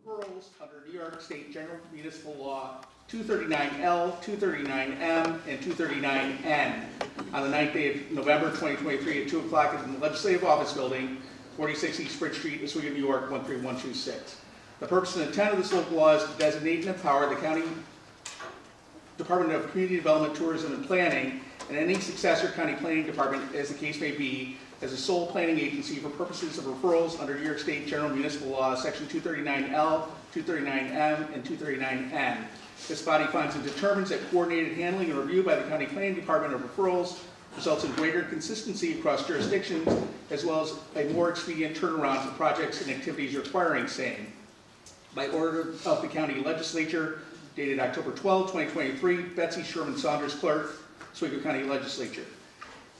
referrals under New York State General Municipal Law 239L, 239M, and 239N on the 9th day of November 2023 at 2 o'clock in the Legislative Office Building, 46 East Bridge Street, Oswego, New York, 13126. The purpose and intent of this local law is to designate and empower the County Department of Community Development, Tourism, and Planning, and any successor county planning department, as the case may be, as a sole planning agency for purposes of referrals under New York State General Municipal Law, Section 239L, 239M, and 239N. This body finds and determines that coordinated handling and review by the County Planning Department of referrals results in greater consistency across jurisdictions, as well as a more expedient turnaround for projects and activities requiring same. By order of the County Legislature, dated October 12, 2023, Betsy Sherman Saunders, Clerk, Oswego County Legislature.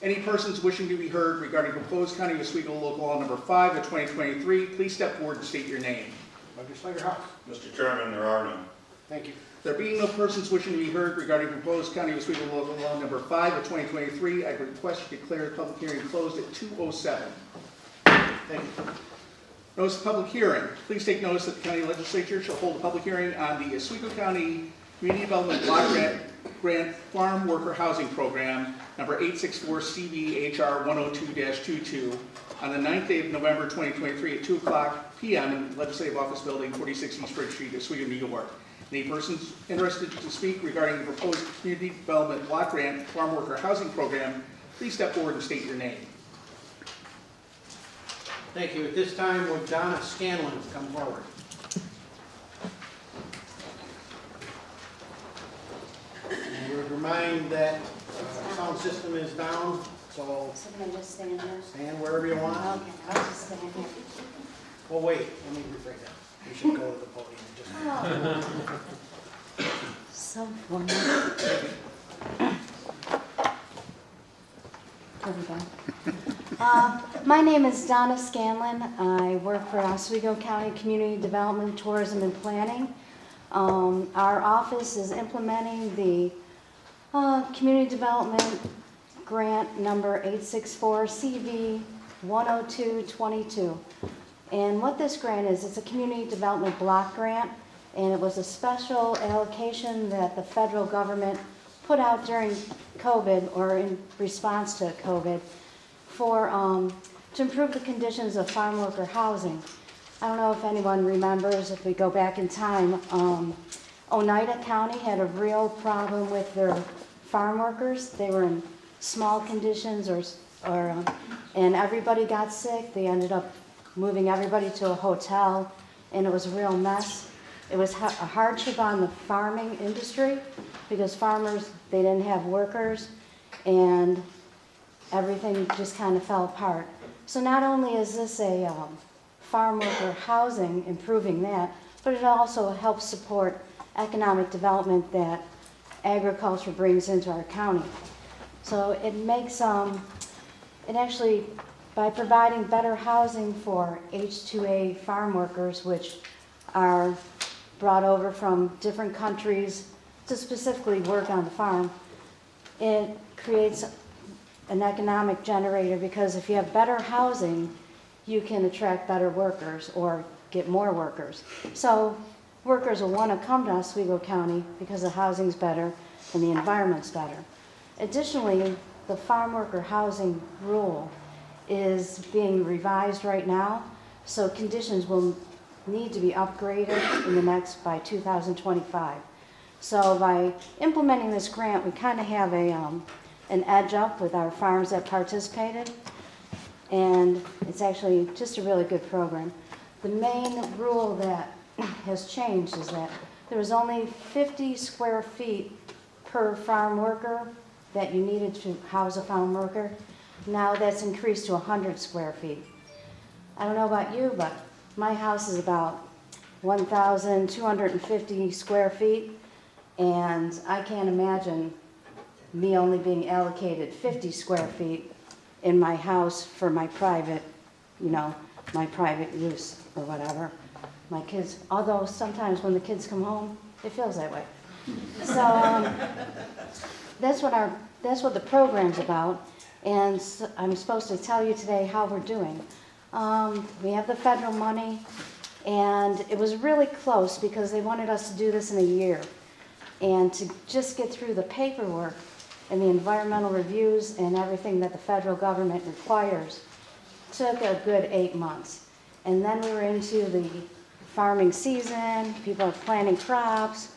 Any persons wishing to be heard regarding proposed County of Oswego Local Law Number 5 of 2023, please step forward and state your name. Legislator House. Mr. Chairman, there are none. Thank you. There being no persons wishing to be heard regarding proposed County of Oswego Local Law Number 5 of 2023, I request to declare the public hearing closed at 2:07. Thank you. Notice of public hearing. Please take notice that the County Legislature shall hold a public hearing on the Oswego County Community Development Block Grant Farm Worker Housing Program, number 864 CVHR 102-22, on the 9th day of November 2023 at 2 o'clock p.m. in the Legislative Office Building, 46 East Bridge Street, Oswego, New York. Any persons interested to speak regarding the proposed Community Development Block Grant Farm Worker Housing Program, please step forward and state your name. Thank you. At this time, would Donna Scanlon come forward? And we would remind that sound system is down, so So can I just stand here? stand wherever you want. Okay, I'll just stand here. Oh, wait, let me rephrase that. We should go to the podium and just... Oh. So formal. There we go. My name is Donna Scanlon. I work for Oswego County Community Development, Tourism, and Planning. Our office is implementing the Community Development Grant number 864 CV 10222. And what this grant is, it's a community development block grant, and it was a special allocation that the federal government put out during COVID, or in response to COVID, for to improve the conditions of farm worker housing. I don't know if anyone remembers, if we go back in time, Oneida County had a real problem with their farm workers. They were in small conditions, and everybody got sick. They ended up moving everybody to a hotel, and it was a real mess. It was a hardship on the farming industry because farmers, they didn't have workers, and everything just kind of fell apart. So not only is this a farm worker housing, improving that, but it also helps support economic development that agriculture brings into our county. So it makes, it actually, by providing better housing for H-2A farm workers, which are brought over from different countries to specifically work on the farm, it creates an economic generator, because if you have better housing, you can attract better workers or get more workers. So workers will want to come to Oswego County because the housing's better and the environment's better. Additionally, the farm worker housing rule is being revised right now, so conditions will need to be upgraded in the by 2025. So by implementing this grant, we kind of have an edge up with our farms that participated, and it's actually just a really good program. The main rule that has changed is that there was only 50 square feet per farm worker that you needed to house a farm worker. Now that's increased to 100 square feet. I don't know about you, but my house is about 1,250 square feet, and I can't imagine me only being allocated 50 square feet in my house for my private, my private use or whatever. My kids, although sometimes when the kids come home, it feels that way. So that's what the program's about, and I'm supposed to tell you today how we're doing. We have the federal money, And it was really close because they wanted us to do this in a year. And to just get through the paperwork and the environmental reviews and everything that the federal government requires took a good 8 months. And then we were into the farming season, people are planting crops,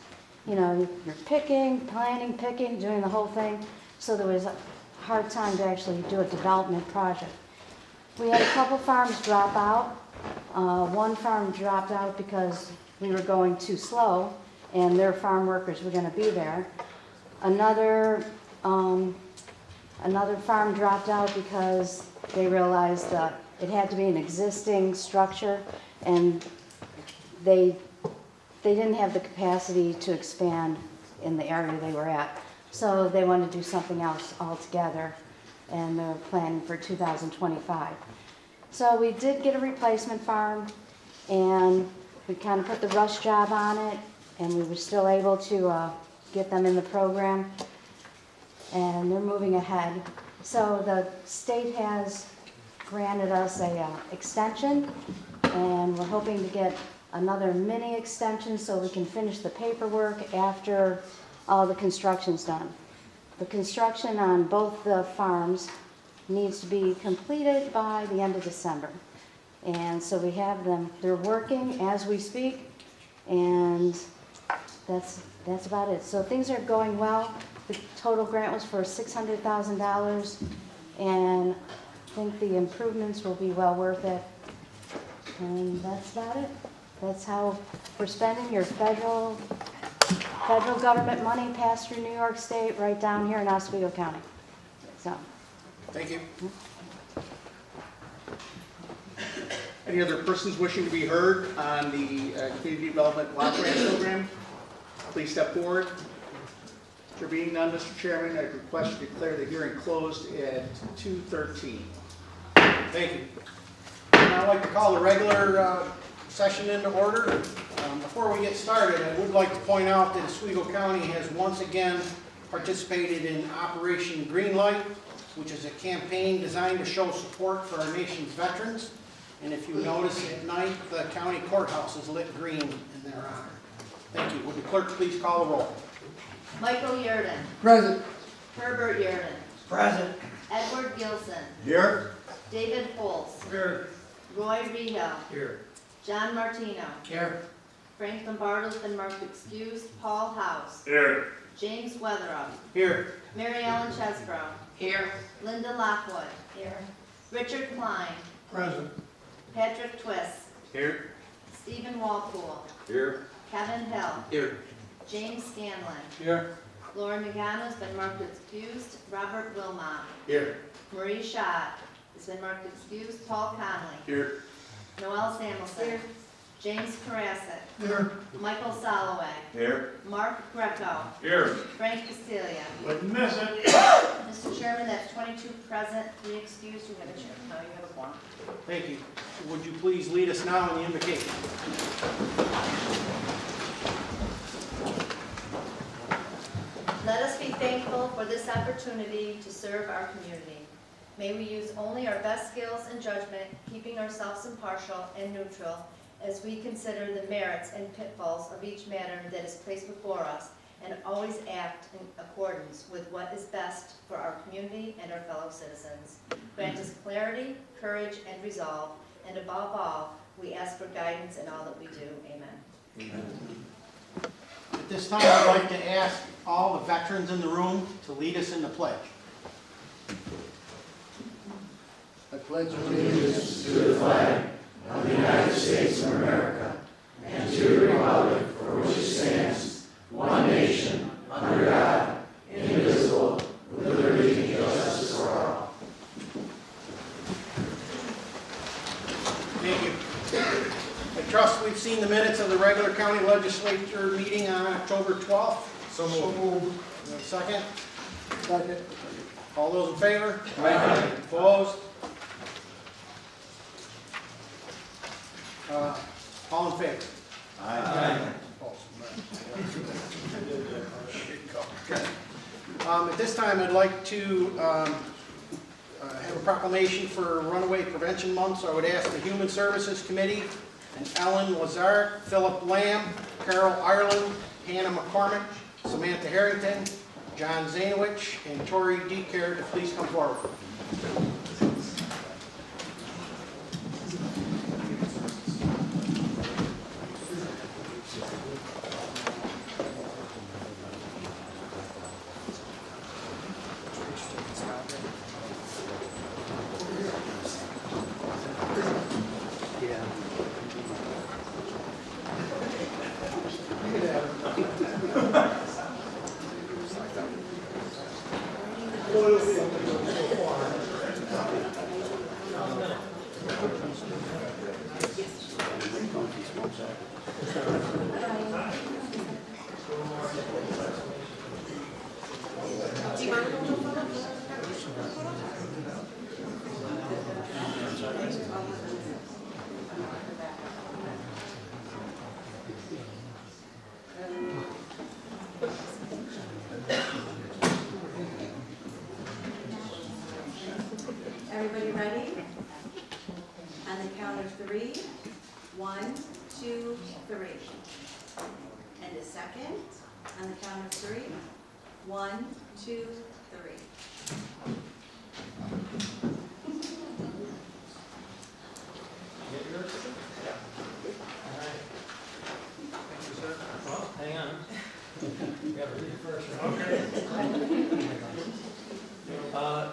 you know, you're picking, planting, picking, doing the whole thing. So there was a hard time to actually do a development project. We had a couple farms drop out. One farm dropped out because we were going too slow and their farm workers were gonna be there. Another farm dropped out because they realized that it had to be an existing structure and they didn't have the capacity to expand in the area they were at. So they wanted to do something else altogether, and they're planning for 2025. So we did get a replacement farm, and we kind of put the rush job on it, and we were still able to get them in the program, and they're moving ahead. So the state has granted us a extension, and we're hoping to get another mini extension so we can finish the paperwork after all the construction's done. The construction on both the farms needs to be completed by the end of December. And so we have them, they're working as we speak, and that's about it. So things are going well. The total grant was for $600,000, and I think the improvements will be well worth it. And that's about it. That's how we're spending your federal government money passed through New York State right down here in Oswego County. So, Thank you. Any other persons wishing to be heard on the Community Development Block Grant Program? Please step forward. There being none, Mr. Chairman, I request to declare the hearing closed at 2:13. Thank you. Now I'd like to call the regular session into order. Before we get started, I would like to point out that Oswego County has once again participated in Operation Greenlight, which is a campaign designed to show support for our nation's veterans. And if you notice at night, the county courthouse is lit green in their honor. Thank you. Would the clerk please call the roll? Michael Yurden. Present. Herbert Yurden. Present. Edward Gilson. Here? David Holtz. Here. Roy Rehill. Here. John Martino. Here. Frank Lombardo's been marked excused. Paul House. Here. James Weatherup. Here. Mary Ellen Chesbrough. Here. Linda Lockwood. Here. Richard Klein. Present. Patrick Twist. Here. Stephen Walpool. Here. Kevin Hill. Here. James Scanlon. Here. Lauren Magano's been marked excused. Robert Wilmot. Here. Marie Schott has been marked excused. Paul Conley. Here. Noel Samuelson. James Karasik. Here. Michael Soloway. Here. Mark Greco. Here. Frank Castilia. Wouldn't miss it. Mr. Chairman, that's 22 present, 3 excused. You have a chair. Now you have a quorum. Thank you. Would you please lead us now in the invocation? Let us be thankful for this opportunity to serve our community. May we use only our best skills and judgment, keeping ourselves impartial and neutral as we consider the merits and pitfalls of each matter that is placed before us, and always act in accordance with what is best for our community and our fellow citizens. Grant us clarity, courage, and resolve, and above all, we ask for guidance in all that we do. Amen. At this time, I'd like to ask all the veterans in the room to lead us in the pledge. I pledge allegiance to the flag of the United States of America and to the republic for which it stands, one nation, under God, indivisible, with liberty and justice for all. Thank you. I trust we've seen the minutes of the regular county legislature meeting on October 12th. So moved. Second? Second. All those in favor? Aye. Opposed? All in favor? Aye. At this time, I'd like to have a proclamation for Runaway Prevention Month, so I would ask the Human Services Committee and Ellen Lazard, Philip Lamb, Carol Ireland, Hannah McCormick, Samantha Harrington, John Zanowich, and Tori Decair to please come forward. Everybody ready? On the count of 3. 1, 2, 3. And a second. On the count of 3. 1, 2, 3. Well, hang on. You gotta read it first, right? Okay.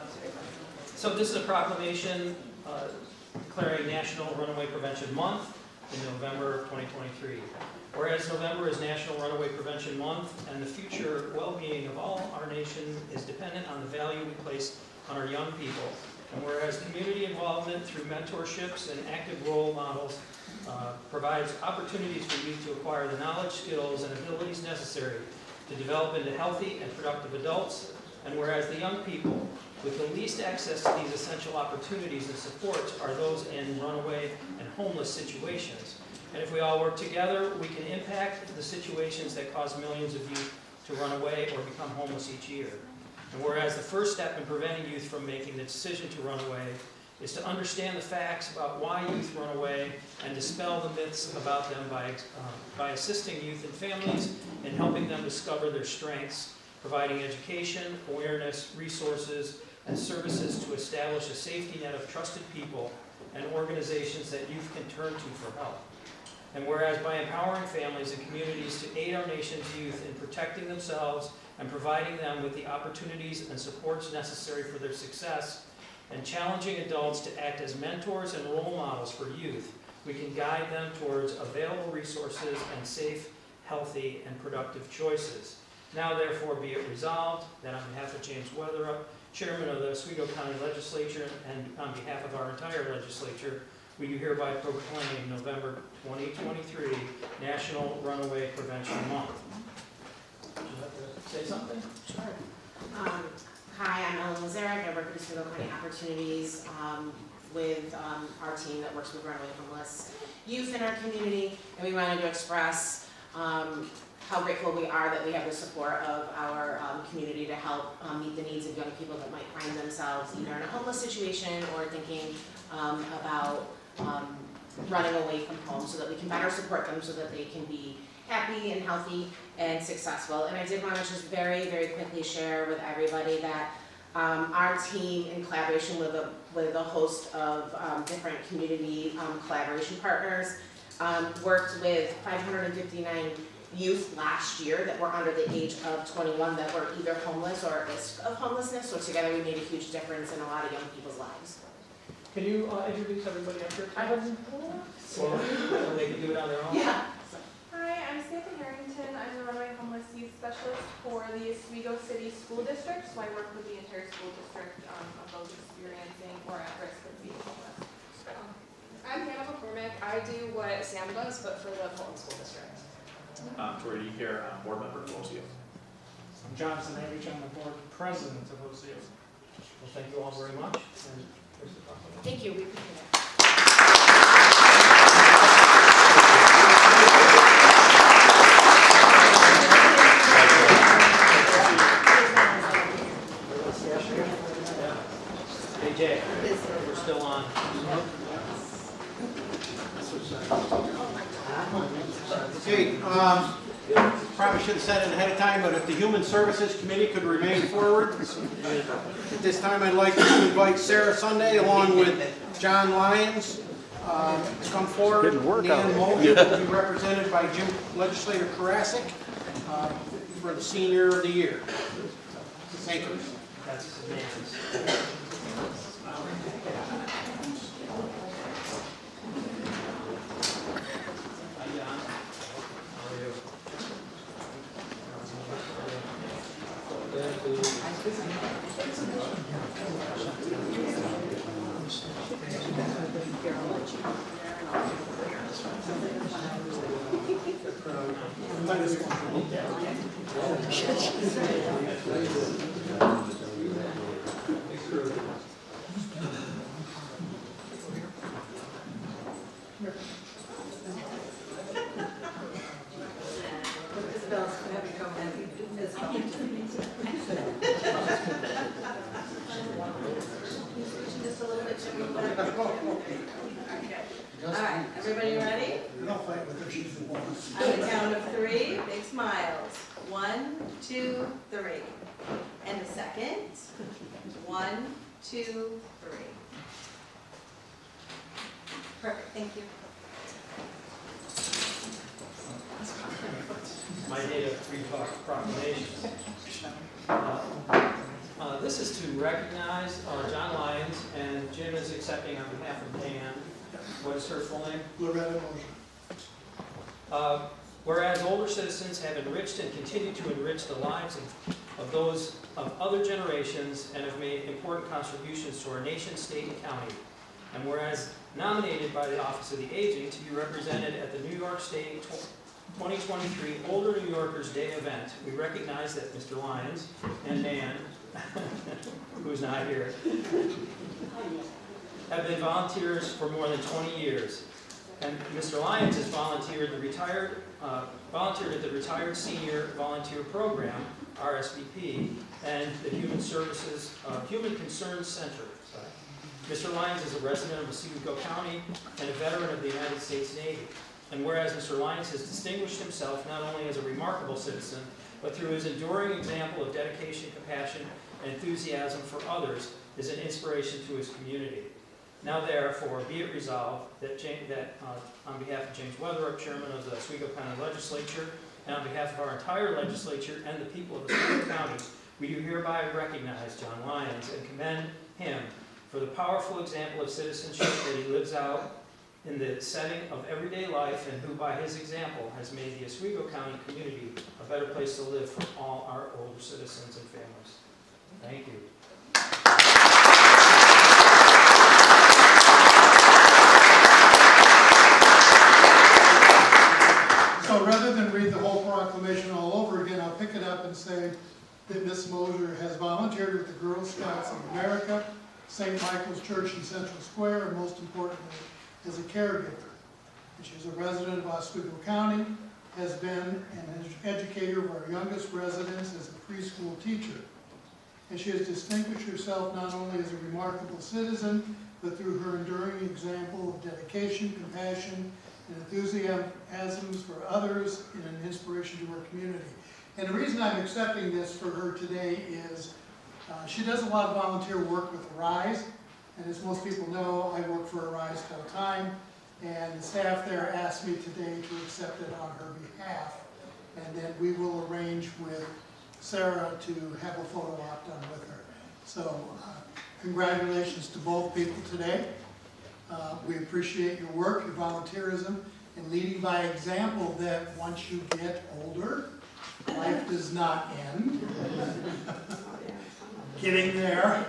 So this is a proclamation declaring National Runaway Prevention Month in November of 2023. Whereas November is National Runaway Prevention Month and the future well-being of all our nation is dependent on the value we place on our young people. And whereas community involvement through mentorships and active role models provides opportunities for youth to acquire the knowledge, skills, and abilities necessary to develop into healthy and productive adults. And whereas the young people with the least access to these essential opportunities and supports are those in runaway and homeless situations. And if we all work together, we can impact the situations that cause millions of youth to run away or become homeless each year. And whereas the first step in preventing youth from making the decision to run away is to understand the facts about why youth run away and dispel the myths about them by assisting youth and families in helping them discover their strengths, providing education, awareness, resources, and services to establish a safety net of trusted people and organizations that youth can turn to for help. And whereas by empowering families and communities to aid our nation's youth in protecting themselves and providing them with the opportunities and supports necessary for their success, and challenging adults to act as mentors and role models for youth, we can guide them towards available resources and safe, healthy, and productive choices. Now therefore be it resolved that on behalf of James Weatherup, Chairman of the Oswego County Legislature, and on behalf of our entire legislature, we do hereby proclaim November 2023 National Runaway Prevention Month. Would you like to say something? Sure. Hi, I'm Ellen Lazarick. I work at Oswego County Opportunities with our team that works with runaway homeless youth in our community, and we wanted to express how grateful we are that we have the support of our community to help meet the needs of young people that might find themselves either in a homeless situation or thinking about running away from home, so that we can better support them so that they can be happy and healthy and successful. And I did want to just very, very quickly share with everybody that our team, in collaboration with a host of different community collaboration partners, worked with 559 youth last year that were under the age of 21 that were either homeless or at risk of homelessness. So together we made a huge difference in a lot of young people's lives. Can you introduce everybody up here? I wasn't. Or they can do it on their own? Yeah. Hi, I'm Samantha Harrington. I'm the Runaway Homeless Youth Specialist for the Oswego City School District, so I work with the entire school district of those experiencing or at risk of being homeless. I'm Hannah McCormick. I do what Sam does, but for the Fulton School District. Tori Decair, board member for OCO. I'm Johnson Avich, I'm the board president of OCO. Well, thank you all very much. And here's the proclamation. Thank you. We appreciate it. Hey Jay, we're still on. Okay, probably should have said it ahead of time, but if the Human Services Committee could remain forward. At this time, I'd like to invite Sarah Sunday along with John Lyons to come forward. Nan Mulvey will be represented by Legislator Karasik for the Senior of the Year. Thank you. That's unanimous. Hi, John. How are you? Just a little bit, Jim. All right, everybody ready? On the count of three, big smiles. 1, 2, 3. And a second. 1, 2, 3. Perfect, thank you. My native free talk proclamation. This is to recognize John Lyons, and Jim is accepting on behalf of Dan. What is her full name? Loretta Moser. Whereas older citizens have enriched and continue to enrich the lives of those of other generations and have made important contributions to our nation, state, and county. And whereas nominated by the Office of the Aging to be represented at the New York State 2023 Older New Yorkers Day event, we recognize that Mr. Lyons and Dan, who's not here, have been volunteers for more than 20 years. And Mr. Lyons has volunteered at the Retired Senior Volunteer Program, RSVP, and the Human Concerns Center. Mr. Lyons is a resident of Oswego County and a veteran of the United States Navy. And whereas Mr. Lyons has distinguished himself not only as a remarkable citizen, but through his enduring example of dedication, compassion, and enthusiasm for others, is an inspiration to his community. Now therefore, be it resolved that, on behalf of James Weatherup, Chairman of the Oswego County Legislature, and on behalf of our entire legislature and the people of Oswego County, we do hereby recognize John Lyons and commend him for the powerful example of citizenship that he lives out in the setting of everyday life, and who by his example has made the Oswego County community a better place to live for all our older citizens and families. Thank you. So rather than read the whole proclamation all over again, I'll pick it up and say that Ms. Moser has volunteered with the Girl Scouts of America, St. Michael's Church in Central Square, and most importantly, as a caregiver. And she's a resident of Oswego County, has been an educator of our youngest residents as a preschool teacher. And she has distinguished herself not only as a remarkable citizen, but through her enduring example of dedication, compassion, and enthusiasms for others, and an inspiration to our community. And the reason I'm accepting this for her today is she does a lot of volunteer work with Arise, and as most people know, I work for Arise full time, and the staff there asked me today to accept it on her behalf, and then we will arrange with Sarah to have a photo op done with her. So congratulations to both people today. We appreciate your work, your volunteerism, and leading by example that once you get older, life does not end. Getting there.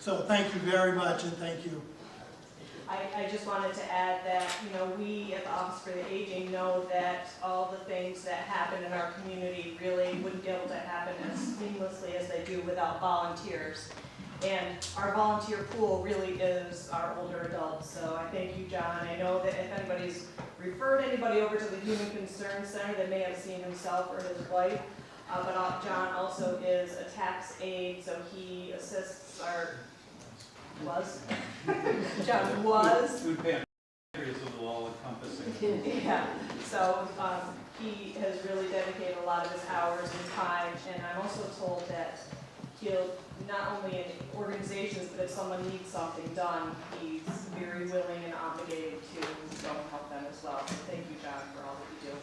So thank you very much, and thank you. I just wanted to add that, we at the Office for the Aging know that all the things that happen in our community really wouldn't be able to happen as seamlessly as they do without volunteers. And our volunteer pool really is our older adults, so I thank you, John. I know that if anybody's referred anybody over to the Human Concerns Center, they may have seen himself or his wife, but John also is a tax aide, so he assists John was It's a little all-encompassing. Yeah, so he has really dedicated a lot of his hours and time, and I'm also told that he'll, not only in organizations, but if someone needs something done, he's very willing and obligated to go and help them as well. So thank you, John, for all that you do.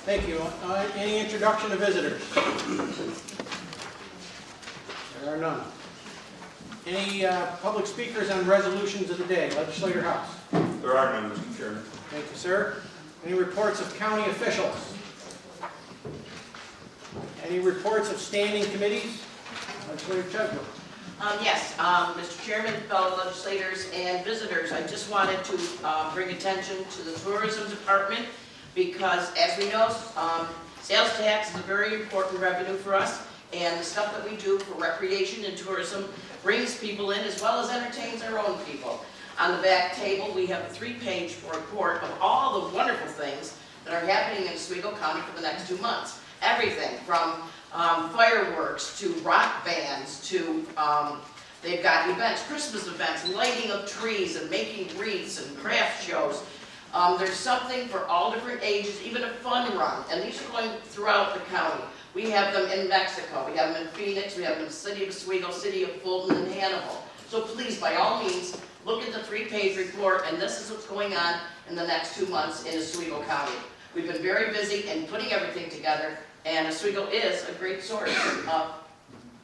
Thank you. Any introduction of visitors? There are none. Any public speakers on resolutions of the day? Legislator House. There are none, Mr. Chairman. Thank you, sir. Any reports of county officials? Any reports of standing committees? Legislator Chesbrook. Yes, Mr. Chairman, fellow legislators and visitors, I just wanted to bring attention to the tourism department because, as we know, sales tax is a very important revenue for us, and the stuff that we do for recreation and tourism brings people in as well as entertains our own people. On the back table, we have a 3-page report of all the wonderful things that are happening in Oswego County for the next 2 months. Everything from fireworks to rock bands to they've got events, Christmas events, lighting of trees and making wreaths and craft shows. There's something for all different ages, even a fun run, and these are going throughout the county. We have them in Mexico, we have them in Phoenix, we have them in the city of Oswego, city of Fulton, and Hannibal. So please, by all means, look at the 3-page report, and this is what's going on in the next 2 months in Oswego County. We've been very busy in putting everything together, and Oswego is a great source of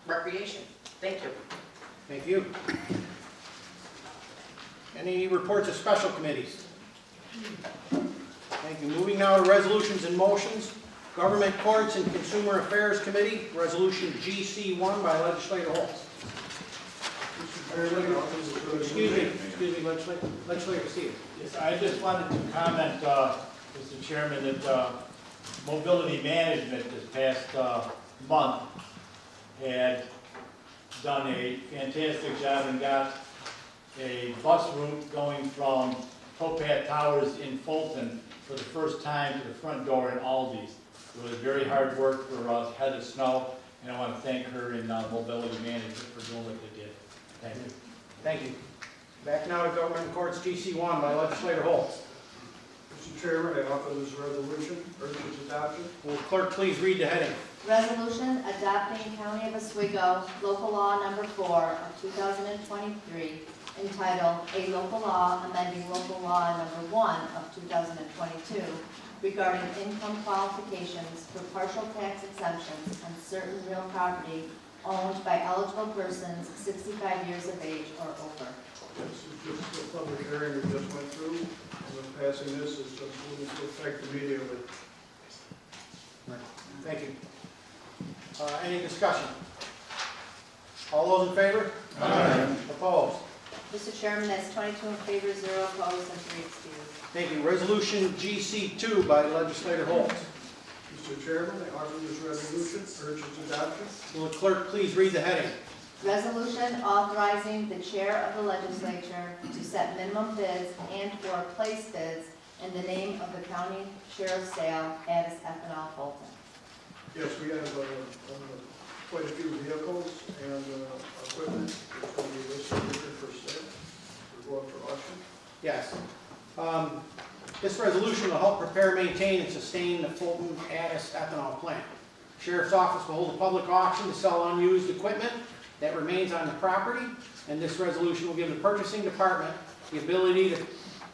recreation. Thank you. Thank you. Any reports of special committees? Thank you. Moving now to resolutions and motions. Government Courts and Consumer Affairs Committee, Resolution GC1 by Legislator Holtz. Excuse me, Legislator Stevens. Yes, I just wanted to comment, Mr. Chairman, that Mobility Management this past month had done a fantastic job and got a bus route going from Topat Towers in Fulton for the first time to the front door in Aldi's. It was very hard work for Heather Snow, and I want to thank her in Mobility Management for doing what they did. Thank you. Thank you. Back now to Government Courts GC1 by Legislator Holtz. Mr. Chairman, I offer this resolution, urge its adoption. Will clerk please read the heading? Resolution adopting County of Oswego Local Law Number 4 of 2023, entitled A Local Law Amending Local Law Number 1 of 2022 regarding income qualifications for partial tax exemptions on certain real property owned by eligible persons 65 years of age or over. This is just a public hearing we just went through, and we're passing this, it's just moving to effect immediately. Thank you. Any discussion? All those in favor? Aye. Opposed? Mr. Chairman, that's 22 in favor, 0 opposed, and 3 excused. Thank you. Resolution GC2 by Legislator Holtz. Mr. Chairman, I offer this resolution, urge its adoption. Will the clerk please read the heading? Resolution authorizing the chair of the legislature to set minimum bids and/or place bids in the name of the county sheriff's sale at ethanol Fulton. Yes, we have quite a few vehicles and equipment that's going to be listed here for sale, for going for auction. Yes. This resolution will help prepare, maintain, and sustain the Fulton Addis ethanol plant. Sheriff's Office will hold a public auction to sell unused equipment that remains on the property, and this resolution will give the purchasing department the ability to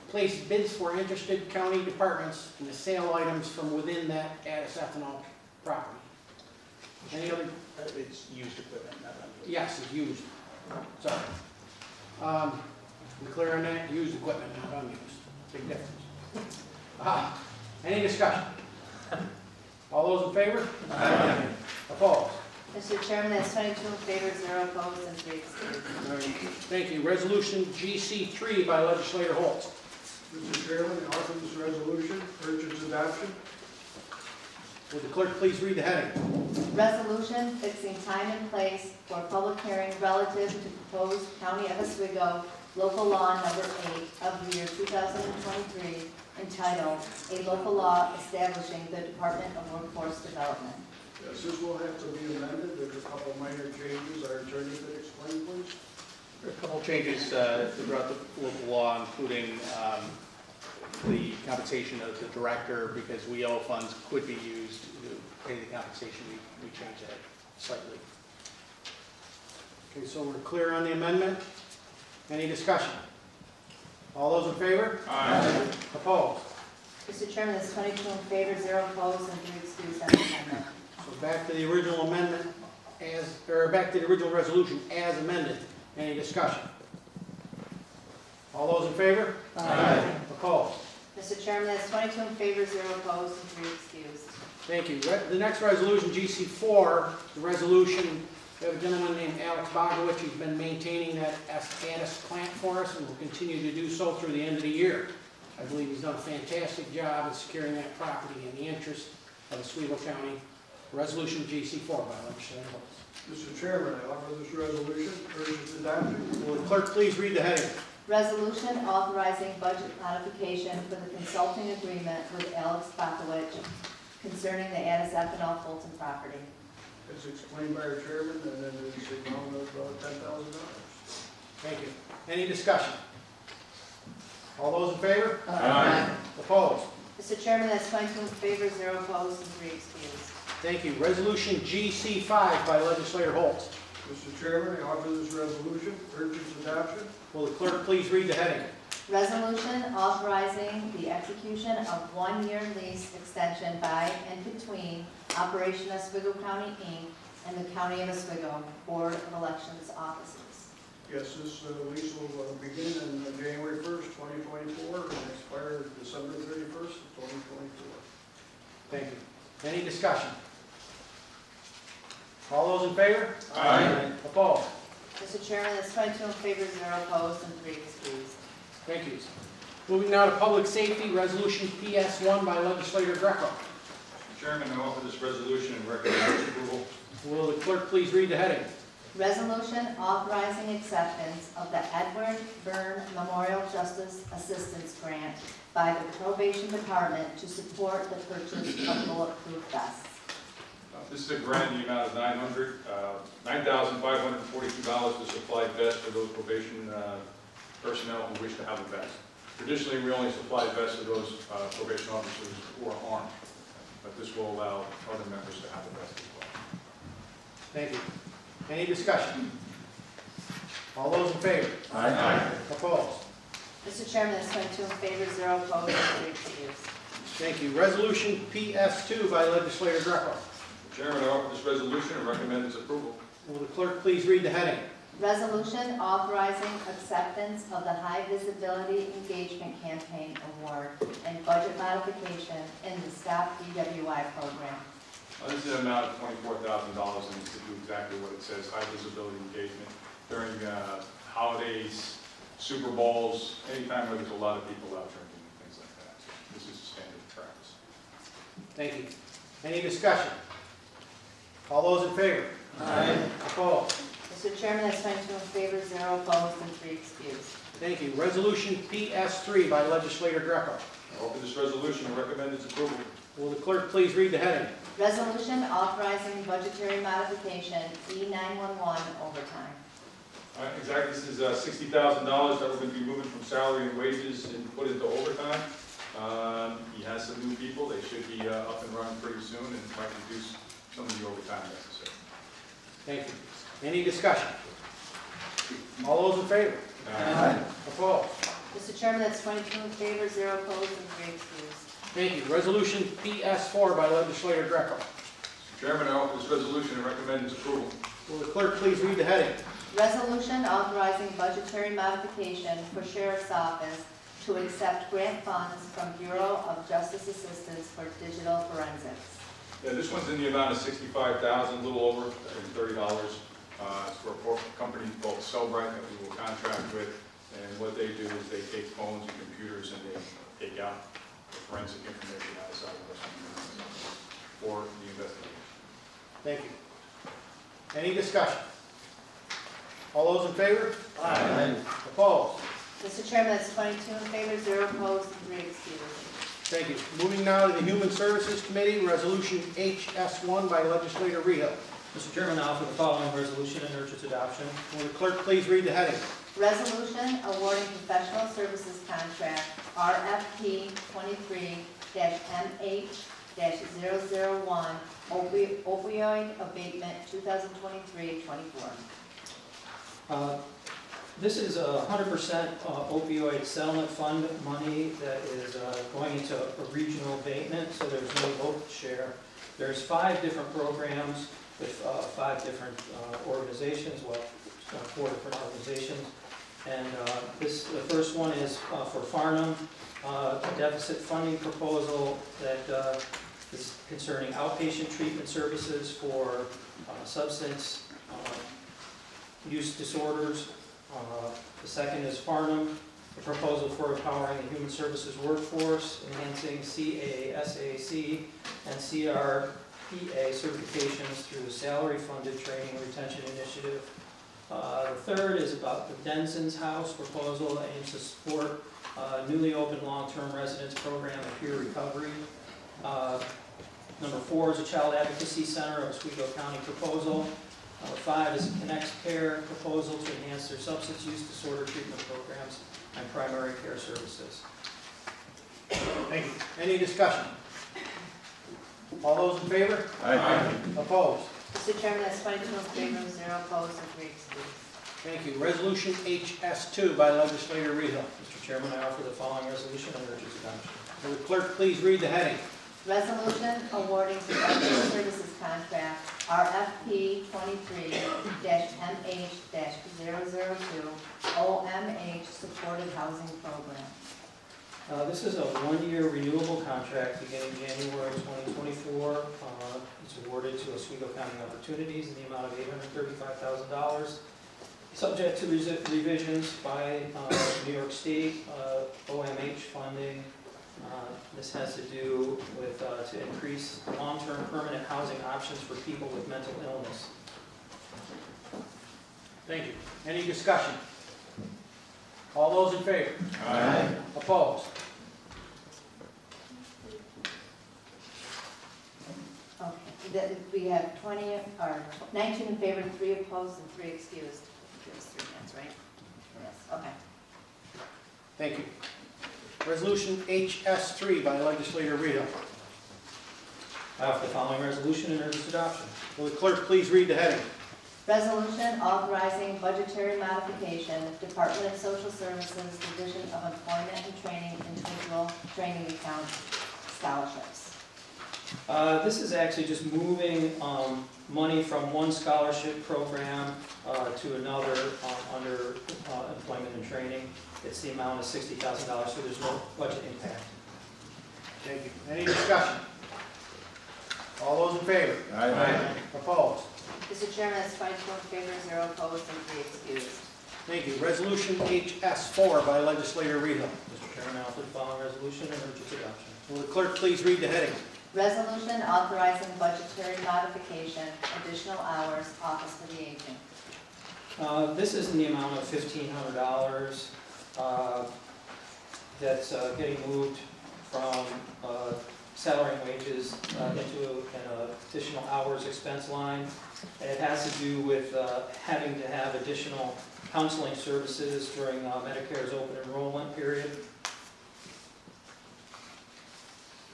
place bids for interested county departments and to sell items from within that Addis ethanol property. Any other? It's used equipment, not unused. Yes, it's used. Sorry. We clear on that? Used equipment, not unused. Big difference. Any discussion? All those in favor? Aye. Opposed? Mr. Chairman, that's 22 in favor, 0 opposed, and 3 excused. All right, thank you. Resolution GC3 by legislator Holt. Mr. Chairman, I offer this resolution, urge its adoption. Will the clerk please read the heading? Resolution fixing time and place for a public hearing relative to proposed County of Oswego Local Law Number 8 of the year 2023 entitled, "A Local Law Establishing the Department of Workforce Development." Yes, this will have to be amended. There's a couple minor changes. Our attorney could explain, please. There are a couple changes throughout the local law, including the compensation of the director, because WEO funds could be used to pay the compensation. We changed that slightly. Okay, so we're clear on the amendment. Any discussion? All those in favor? Aye. Opposed? Mr. Chairman, that's 22 in favor, 0 opposed, and 3 excused on the amendment. So back to the original amendment back to the original resolution as amended. Any discussion? All those in favor? Aye. Opposed? Mr. Chairman, that's 22 in favor, 0 opposed, and 3 excused. Thank you. The next resolution, GC4, the resolution, we have a gentleman named Alex Bogowitz who's been maintaining that Anis plant for us and will continue to do so through the end of the year. I believe he's done a fantastic job in securing that property in the interest of Oswego County. Resolution GC4 by legislator Holt. Mr. Chairman, I offer this resolution, urge its adoption. Will the clerk please read the heading? Resolution authorizing budget modification for the consulting agreement with Alex Bogowitz concerning the Addis Ethanol Fulton property. As explained by our chairman, and then there's the amount of $10,000. Thank you. Any discussion? All those in favor? Aye. Opposed? Mr. Chairman, that's 22 in favor, 0 opposed, and 3 excused. Thank you. Resolution GC5 by legislator Holt. Mr. Chairman, I offer this resolution, urge its adoption. Will the clerk please read the heading? Resolution authorizing the execution of one-year lease extension by and between Operation Oswego County, Inc. and the County of Oswego Board of Elections offices. Yes, this lease will begin on January 1st, 2024, and expire December 31st, 2024. Thank you. Any discussion? All those in favor? Aye. Opposed? Mr. Chairman, that's 22 in favor, 0 opposed, and 3 excused. Thank you. Moving now to public safety, resolution PS1 by legislator Greco. Mr. Chairman, I offer this resolution and recommend its approval. Will the clerk please read the heading? Resolution authorizing acceptance of the Edward Byrne Memorial Justice Assistance Grant by the Probation Department to support the purchase of bulletproof vests. This is a grant in the amount of $9,542 to supply vests for those probation personnel who wish to have a vest. Traditionally, we only supply vests to those probation officers who are armed, but this will allow other members to have a vest as well. Thank you. Any discussion? All those in favor? Aye. Opposed? Mr. Chairman, that's 22 in favor, 0 opposed, and 3 excused. Thank you. Resolution PS2 by legislator Greco. Mr. Chairman, I offer this resolution and recommend its approval. Will the clerk please read the heading? Resolution authorizing acceptance of the High Visibility Engagement Campaign Award and budget modification in the Stop DWI program. This is an amount of $24,000 and it's to do exactly what it says, high visibility engagement during holidays, Super Bowls, anytime where there's a lot of people out drinking and things like that. So this is a standard practice. Thank you. Any discussion? All those in favor? Aye. Opposed? Mr. Chairman, that's 22 in favor, 0 opposed, and 3 excused. Thank you. Resolution PS3 by legislator Greco. I offer this resolution and recommend its approval. Will the clerk please read the heading? Resolution authorizing budgetary modification, E911 overtime. Exactly, this is $60,000 that we're going to be moving from salary and wages and put into overtime. He has some new people, they should be up and running pretty soon and might reduce some of the overtime necessary. Thank you. Any discussion? All those in favor? Aye. Opposed? Mr. Chairman, that's 22 in favor, 0 opposed, and 3 excused. Thank you. Resolution PS4 by legislator Greco. Mr. Chairman, I offer this resolution and recommend its approval. Will the clerk please read the heading? Resolution authorizing budgetary modification for Sheriff's Office to accept grant funds from Bureau of Justice Assistance for digital forensics. Yeah, this one's in the amount of $65,000, a little over, I think $30. It's for a company called Cellbrite that we will contract with. And what they do is they take phones and computers and they take out the forensic information outside of us for the investigation. Thank you. Any discussion? All those in favor? Aye. Opposed? Mr. Chairman, that's 22 in favor, 0 opposed, and 3 excused. Thank you. Moving now to the Human Services Committee, Resolution HS1 by Legislator Rehill. Mr. Chairman, I offer the following resolution and urge its adoption. Will the clerk please read the heading? Resolution awarding professional services contract RFP 23-MH-001 opioid abatement 2023-24. This is a 100% opioid settlement fund money that is going into a regional abatement, so there's no local share. There's 5 different programs with 5 different organizations, well, 4 different organizations. And the first one is for Farnham, a deficit funding proposal that is concerning outpatient treatment services for substance use disorders. The second is Farnham, a proposal for empowering the human services workforce, enhancing CASAC and CRPA certifications through the salary-funded training and retention initiative. The third is about the Denson's House proposal that aims to support newly opened long-term residence program and peer recovery. Number 4 is a Child Advocacy Center, a Oswego County proposal. 5 is a Connect Care proposal to enhance their substance use disorder treatment programs and primary care services. Thank you. Any discussion? All those in favor? Aye. Opposed? Mr. Chairman, that's 22 in favor, 0 opposed, and 3 excused. Thank you. Resolution HS2 by Legislator Rehill. Mr. Chairman, I offer the following resolution and urge its adoption. Will the clerk please read the heading? Resolution awarding professional services contract RFP 23-MH-002 OMH Supported Housing Program. This is a 1-year renewable contract beginning January 2024. It's awarded to Oswego County Opportunities in the amount of $835,000. Subject to revisions by New York State OMH funding. This has to do with to increase long-term permanent housing options for people with mental illness. Thank you. Any discussion? All those in favor? Aye. Opposed? Okay, we have 19 in favor, 3 opposed, and 3 excused. There's 3 hands, right? Yes, okay. Thank you. Resolution HS3 by Legislator Rehill. I offer the following resolution and urge its adoption. Will the clerk please read the heading? Resolution authorizing budgetary modification, Department of Social Services, Division of Employment and Training, Individual Training Account Scholarships. This is actually just moving money from one scholarship program to another under employment and training. It's the amount of $60,000, so there's no budget impact. Thank you. Any discussion? All those in favor? Aye. Opposed? Mr. Chairman, that's 22 in favor, 0 opposed, and 3 excused. Thank you. Resolution HS4 by Legislator Rehill. Mr. Chairman, I offer the following resolution and urge its adoption. Will the clerk please read the heading? Resolution authorizing budgetary modification, additional hours, Office for the Aging. This is in the amount of $1,500 that's getting moved from salary and wages into an additional hours expense line. And it has to do with having to have additional counseling services during Medicare's open enrollment period.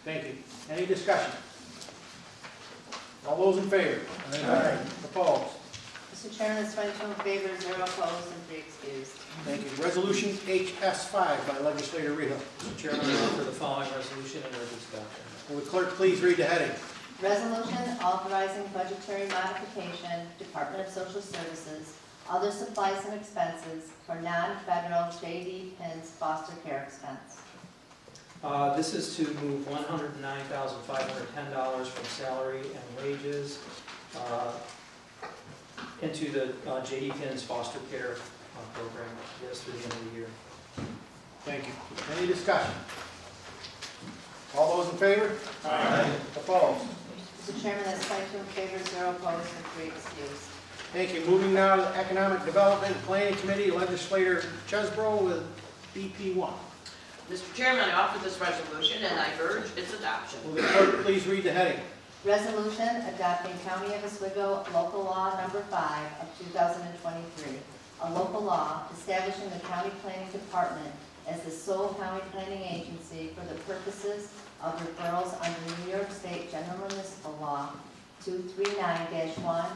Thank you. Any discussion? All those in favor? Aye. Opposed? Mr. Chairman, that's 22 in favor, 0 opposed, and 3 excused. Thank you. Resolution HS5 by Legislator Rehill. Mr. Chairman, I offer the following resolution and urge its adoption. Will the clerk please read the heading? Resolution authorizing budgetary modification, Department of Social Services, other supplies and expenses for non-federal J.D. Penn's foster care expense. This is to move $109,510 from salary and wages into the J.D. Pins foster care program. Yes, through the end of the year. Thank you. Any discussion? All those in favor? Aye. Opposed? Mr. Chairman, that's 22 in favor, 0 opposed, and 3 excused. Thank you. Moving now to the Economic Development and Planning Committee, Legislator Chesbro with BP1. Mr. Chairman, I offer this resolution and I urge its adoption. Will the clerk please read the heading? Resolution adopting County of Oswego Local Law Number 5 of 2023, a local law establishing the County Planning Department as the sole county planning agency for the purposes of referrals under New York State General Municipal Law 239-1,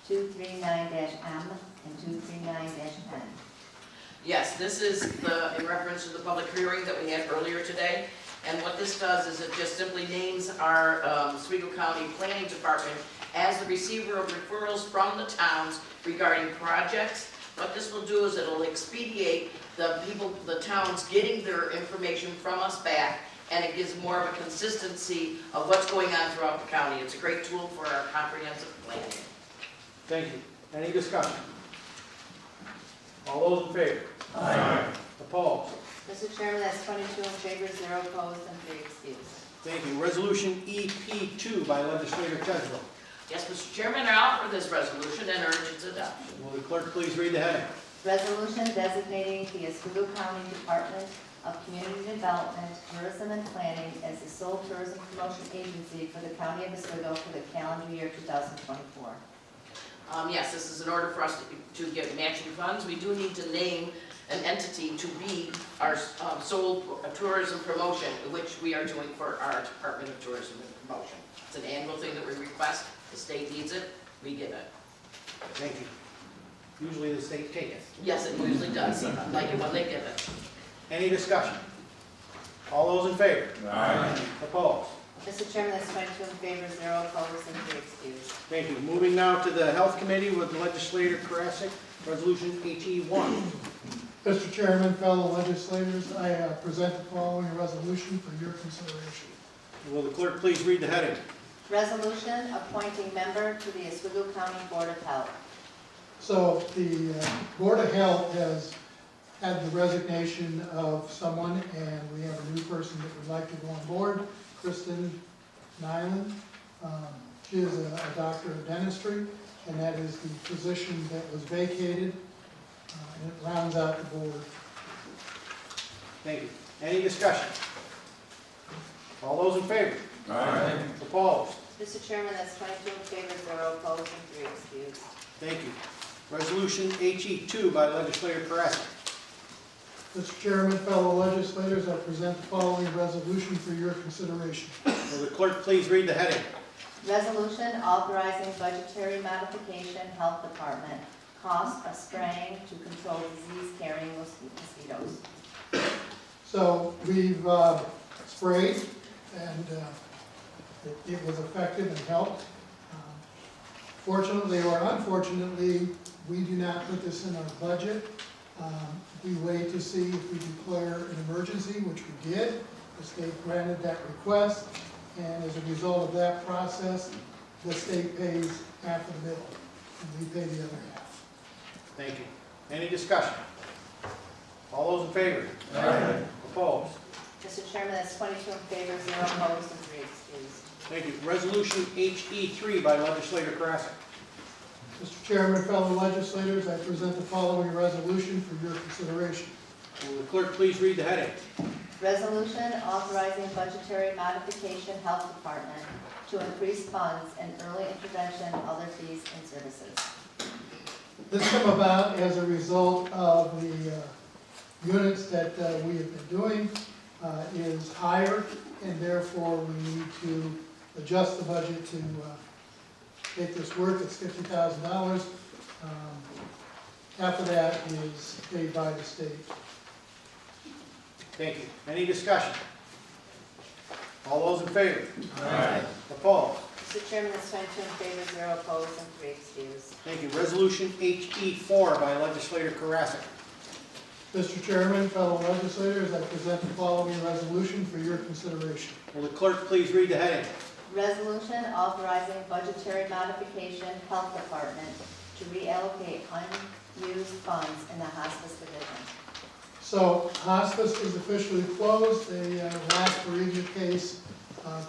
239-M, and 239-N. Yes, this is in reference to the public hearing that we had earlier today. And what this does is it just simply names our Oswego County Planning Department as the receiver of referrals from the towns regarding projects. What this will do is it'll expedite the towns getting their information from us back, and it gives more of a consistency of what's going on throughout the county. It's a great tool for our comprehensive planning. Thank you. Any discussion? All those in favor? Aye. Opposed? Mr. Chairman, that's 22 in favor, 0 opposed, and 3 excused. Thank you. Resolution EP2 by Legislator Chesbro. Yes, Mr. Chairman, I offer this resolution and urge its adoption. Will the clerk please read the heading? Resolution designating the Oswego County Department of Community Development, Tourism and Planning as the sole tourism promotion agency for the County of Oswego for the calendar year 2024. Yes, this is in order for us to get matching funds. We do need to name an entity to be our sole tourism promotion, which we are doing for our Department of Tourism and Promotion. It's an annual thing that we request. The state needs it, we give it. Thank you. Usually the state takes it. Yes, it usually does. I like it when they give it. Any discussion? All those in favor? Aye. Opposed? Mr. Chairman, that's 22 in favor, 0 opposed, and 3 excused. Thank you. Moving now to the Health Committee with Legislator Karasik, Resolution HE1. Mr. Chairman, fellow legislators, I present the following resolution for your consideration. Will the clerk please read the heading? Resolution appointing member to the Oswego County Board of Health. So the Board of Health has had the resignation of someone, and we have a new person that would like to go on board, Kristen Nyland. She is a doctor of dentistry, and that is the position that was vacated, and it rounds out the board. Thank you. Any discussion? All those in favor? Aye. Opposed? Mr. Chairman, that's 22 in favor, 0 opposed, and 3 excused. Thank you. Resolution HE2 by Legislator Karasik. Mr. Chairman, fellow legislators, I present the following resolution for your consideration. Will the clerk please read the heading? Resolution authorizing budgetary modification, Health Department, cost of spraying to control disease-carrying mosquitoes. So we've sprayed, and it was effective and helped. Fortunately or unfortunately, we do not put this in our budget. We wait to see if we declare an emergency, which we did. The state granted that request, and as a result of that process, the state pays half of the bill, and we pay the other half. Thank you. Any discussion? All those in favor? Aye. Opposed? Mr. Chairman, that's 22 in favor, 0 opposed, and 3 excused. Thank you. Resolution HE3 by Legislator Karasik. Mr. Chairman, fellow legislators, I present the following resolution for your consideration. Will the clerk please read the heading? Resolution authorizing budgetary modification, Health Department, to increase funds and early intervention, other fees and services. This came about as a result of the units that we have been doing is higher, and therefore we need to adjust the budget to make this work. It's $50,000. Half of that is paid by the state. Thank you. Any discussion? All those in favor? Aye. Opposed? Mr. Chairman, that's 22 in favor, 0 opposed, and 3 excused. Thank you. Resolution HE4 by Legislator Karasik. Mr. Chairman, fellow legislators, I present the following resolution for your consideration. Will the clerk please read the heading? Resolution authorizing budgetary modification, Health Department, to reallocate unused funds in the hospice division. So hospice is officially closed. The last Bereavement case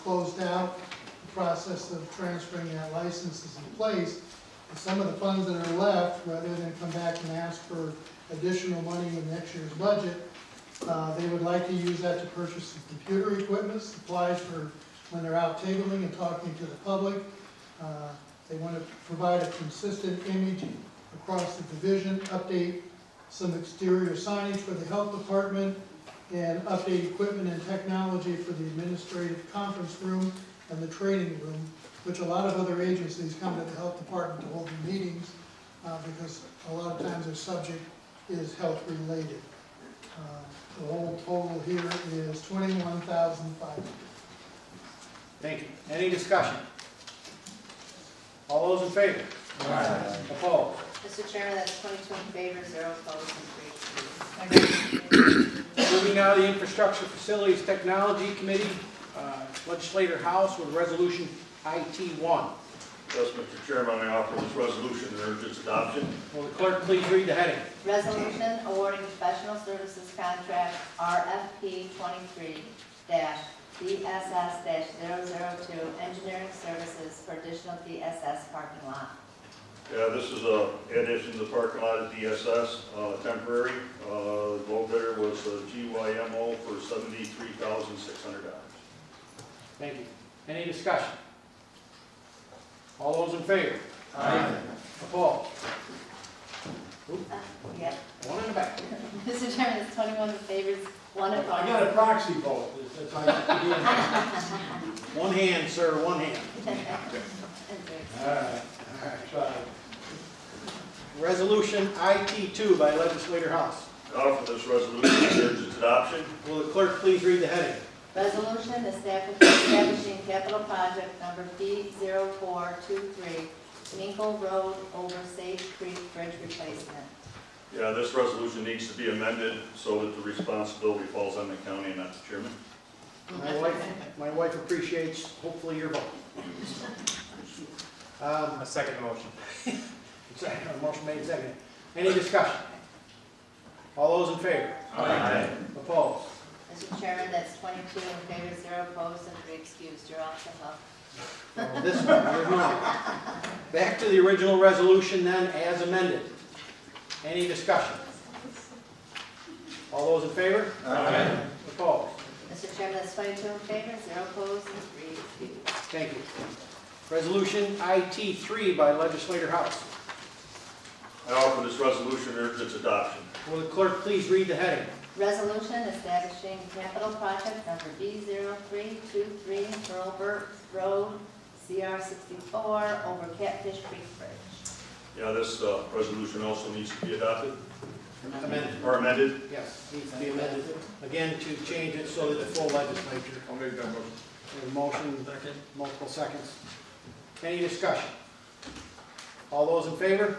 closed out. The process of transferring that license is in place. And some of the funds that are left, rather than come back and ask for additional money in next year's budget, they would like to use that to purchase some computer equipment, supplies for when they're out tabling and talking to the public. They want to provide a consistent image across the division, update some exterior signage for the health department, and update equipment and technology for the administrative conference room and the training room, which a lot of other agencies come to the health department to hold their meetings because a lot of times their subject is health related. The whole total here is $21,500. Thank you. Any discussion? All those in favor? Opposed? Mr. Chairman, that's 22 in favor, 0 opposed, and 3 excused. Moving now to the Infrastructure Facilities Technology Committee, Legislator House with Resolution IT-1. Yes, Mr. Chairman, I offer this resolution and urge its adoption. Will the clerk please read the heading? Resolution awarding professional services contract RFP 23-DSS-002 engineering services for additional DSS parking lot. Yeah, this is a addition to the parking lot at DSS, temporary. Low bidder was GYMO for $73,600. Thank you. Any discussion? All those in favor? Opposed? Yep. One in the back. Mr. Chairman, it's 21 in favor, 1 opposed. I got a proxy vote. One hand, sir, one hand. And 3 excused. All right. Resolution IT-2 by Legislator House. I offer this resolution and urge its adoption. Will the clerk please read the heading? Resolution establishing capital project number B0423, Minkle Road over Sage Creek Bridge replacement. Yeah, this resolution needs to be amended so that the responsibility falls on the county and not the chairman. My wife appreciates, hopefully, your vote. A second motion. Motion made, second. Any discussion? All those in favor? Opposed? Mr. Chairman, that's 22 in favor, 0 opposed, and 3 excused. You're off the hook. This one, you're not. Back to the original resolution then, as amended. Any discussion? All those in favor? Opposed? Mr. Chairman, that's 22 in favor, 0 opposed, and 3 excused. Thank you. Resolution IT-3 by Legislator House. I offer this resolution and urge its adoption. Will the clerk please read the heading? Resolution establishing capital project number B0323, Hurlburt Road, CR 64, over Catfish Creek Bridge. Yeah, this resolution also needs to be adopted Amended. or amended. Yes, needs to be amended. Again, to change it so that the full legislature. I'll make that motion. There's a motion, multiple seconds. Any discussion? All those in favor?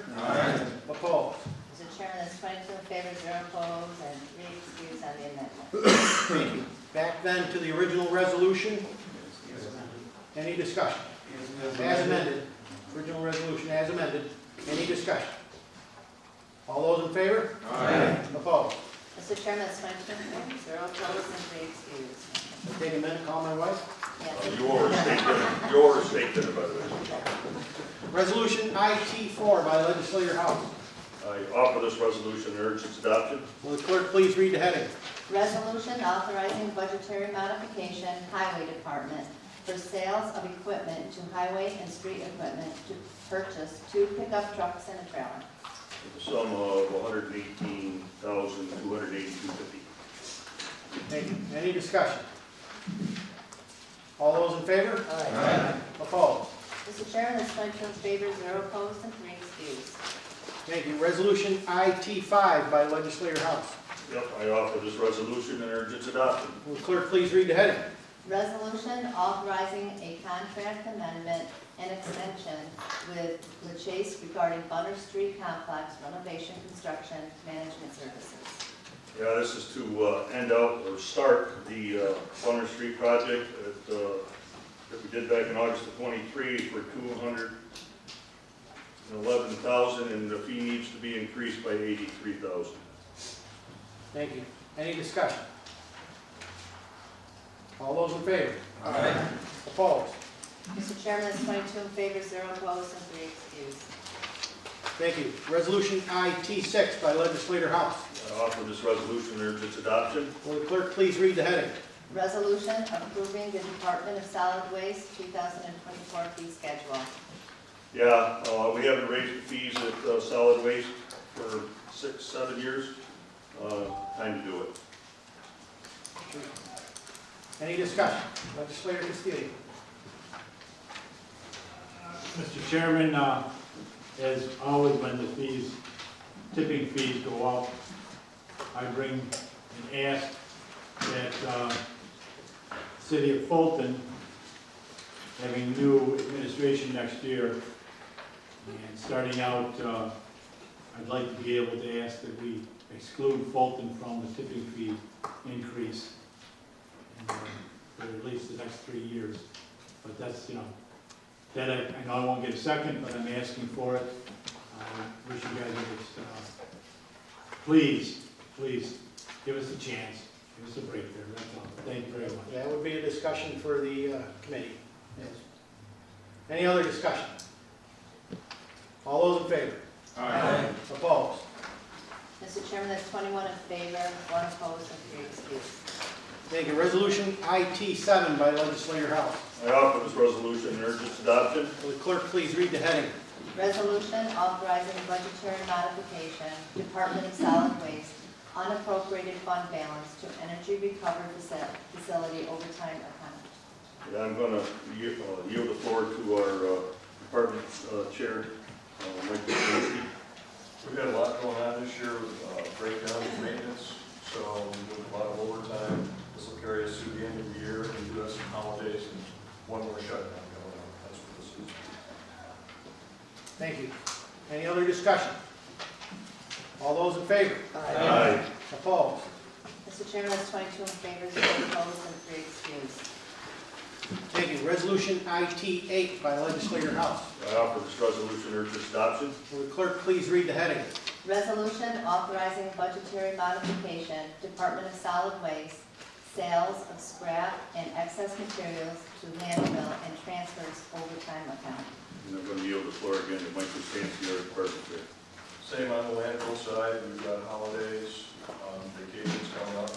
Opposed? Mr. Chairman, that's 22 in favor, 0 opposed, and 3 excused on the amendment. Thank you. Back then to the original resolution. Any discussion? As amended. Original resolution as amended. Any discussion? All those in favor? Opposed? Mr. Chairman, that's 22 in favor, 0 opposed, and 3 excused. Take a minute, call my wife. Yes. You overstate dinner, by the way. Resolution IT-4 by Legislator House. I offer this resolution and urge its adoption. Will the clerk please read the heading? Resolution authorizing budgetary modification, Highway Department, for sales of equipment to highway and street equipment to purchase 2 pickup trucks and a trailer. The sum of $118,282.50. Thank you. Any discussion? All those in favor? Opposed? Mr. Chairman, that's 22 in favor, 0 opposed, and 3 excused. Thank you. Resolution IT-5 by Legislator House. Yep, I offer this resolution and urge its adoption. Will the clerk please read the heading? Resolution authorizing a contract amendment and extension with the Chase regarding Bunner Street Complex renovation construction management services. Yeah, this is to end out or start the Plummer Street project that we did back in August of '23 for $211,000, and the fee needs to be increased by $83,000. Thank you. Any discussion? All those in favor? Aye. Opposed? Mr. Chairman, that's 22 in favor, 0 opposed, and 3 excused. Thank you. Resolution IT-6 by legislator House. I offer this resolution and urge its adoption. Will the clerk please read the heading? Resolution approving the Department of Solid Waste 2024 fee schedule. Yeah, we haven't raised the fees at solid waste for 6-7 years. Time to do it. Any discussion? Legislator Castillo. Mr. Chairman, as always when the fees, tipping fees go up, I bring and ask that City of Fulton, having new administration next year, and starting out, I'd like to be able to ask that we exclude Fulton from the tipping fee increase for at least the next 3 years. But that's, that I know I won't get a second, but I'm asking for it. I wish you guys would, please, give us a chance, give us a break there, that's all. Thank you very much. That would be a discussion for the committee. Yes. Any other discussion? All those in favor? Aye. Opposed? Mr. Chairman, that's 21 in favor, 1 opposed, and 3 excused. Thank you. Resolution IT-7 by legislator House. I offer this resolution and urge its adoption. Will the clerk please read the heading? Resolution authorizing budgetary modification, Department of Solid Waste, unappropriated fund balance to Energy Recovery Facility overtime account. Yeah, I'm going to yield the floor to our department chair, Mike Kuczynski. We've had a lot going on this year with breakdown of maintenance, so we did a lot of overtime. This will carry us through the end of the year, and we do have some holidays and one more shutdown going on. That's what this is. Thank you. Any other discussion? All those in favor? Aye. Opposed? Mr. Chairman, that's 22 in favor, 0 opposed, and 3 excused. Thank you. Resolution IT-8 by legislator House. I offer this resolution and urge its adoption. Will the clerk please read the heading? Resolution authorizing budgetary modification, Department of Solid Waste, sales of scrap and excess materials to landfill and transfers overtime account. And I'm going to yield the floor again to Mike Kuczynski, our department chair. Same on the landfill side, we've got holidays, vacations coming up.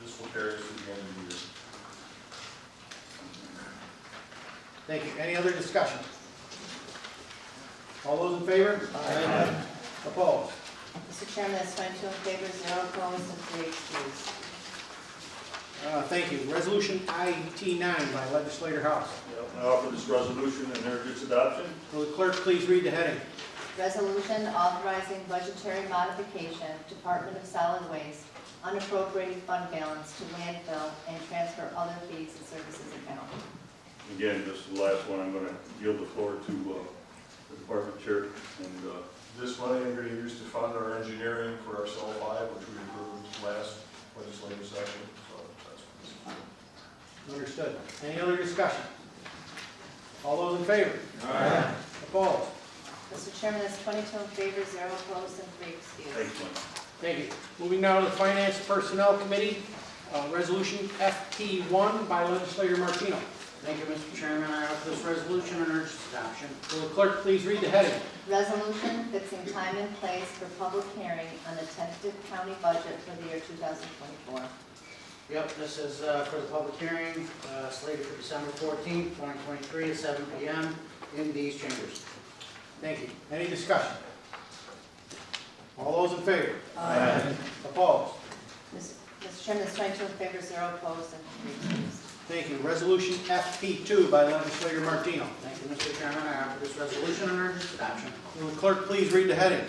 This will carry us through the end of the year. Thank you. Any other discussion? All those in favor? Aye. Opposed? Mr. Chairman, that's 22 in favor, 0 opposed, and 3 excused. Thank you. Resolution IT-9 by legislator House. I offer this resolution and urge its adoption. Will the clerk please read the heading? Resolution authorizing budgetary modification, Department of Solid Waste, unappropriated fund balance to landfill and transfer other fees and services account. Again, this is the last one. I'm going to yield the floor to the department chair. And This money I'm going to use to fund our engineering for our cell 5, which we approved last legislative session. So that's what this is. Understood. Any other discussion? All those in favor? Aye. Opposed? Mr. Chairman, that's 22 in favor, 0 opposed, and 3 excused. thanks, Mike. Thank you. Moving now to the Finance Personnel Committee, Resolution FT1 by legislator Martino. Thank you, Mr. Chairman. I offer this resolution and urge its adoption. Will the clerk please read the heading? Resolution fixing time and place for public hearing on the tentative county budget for the year 2024. Yep, this is for the public hearing, slated for December 14th, 2023 at 7 p.m. in these chambers. Thank you. Any discussion? All those in favor? Aye. Opposed? Mr. Chairman, that's 22 in favor, 0 opposed, and 3 excused. Thank you. Resolution FP2 by legislator Martino. Thank you, Mr. Chairman. I offer this resolution and urge its adoption. Will the clerk please read the heading?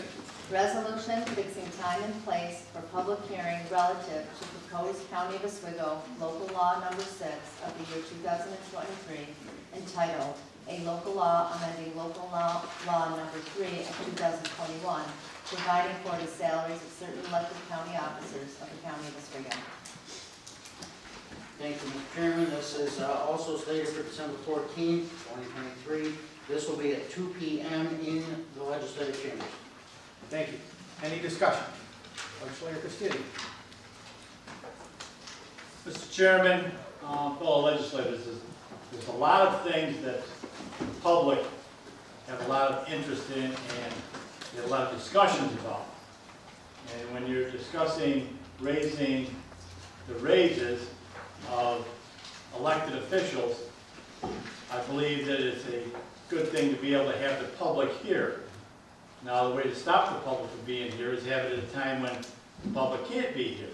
Resolution fixing time and place for public hearing relative to proposed County of Oswego Local Law Number 6 of the year 2023, entitled A Local Law Amending Local Law Number 3 of 2021, providing for the salaries of certain elected county officers of the County of Oswego. Thank you, Mr. Chairman. This is also slated for December 14th, 2023. This will be at 2 p.m. in the legislative chambers. Thank you. Any discussion? Legislator Castillo. Mr. Chairman, fellow legislators, there's a lot of things that the public have a lot of interest in and there are a lot of discussions about. And when you're discussing raising the raises of elected officials, I believe that it's a good thing to be able to have the public here. Now, the way to stop the public from being here is have it at a time when the public can't be here.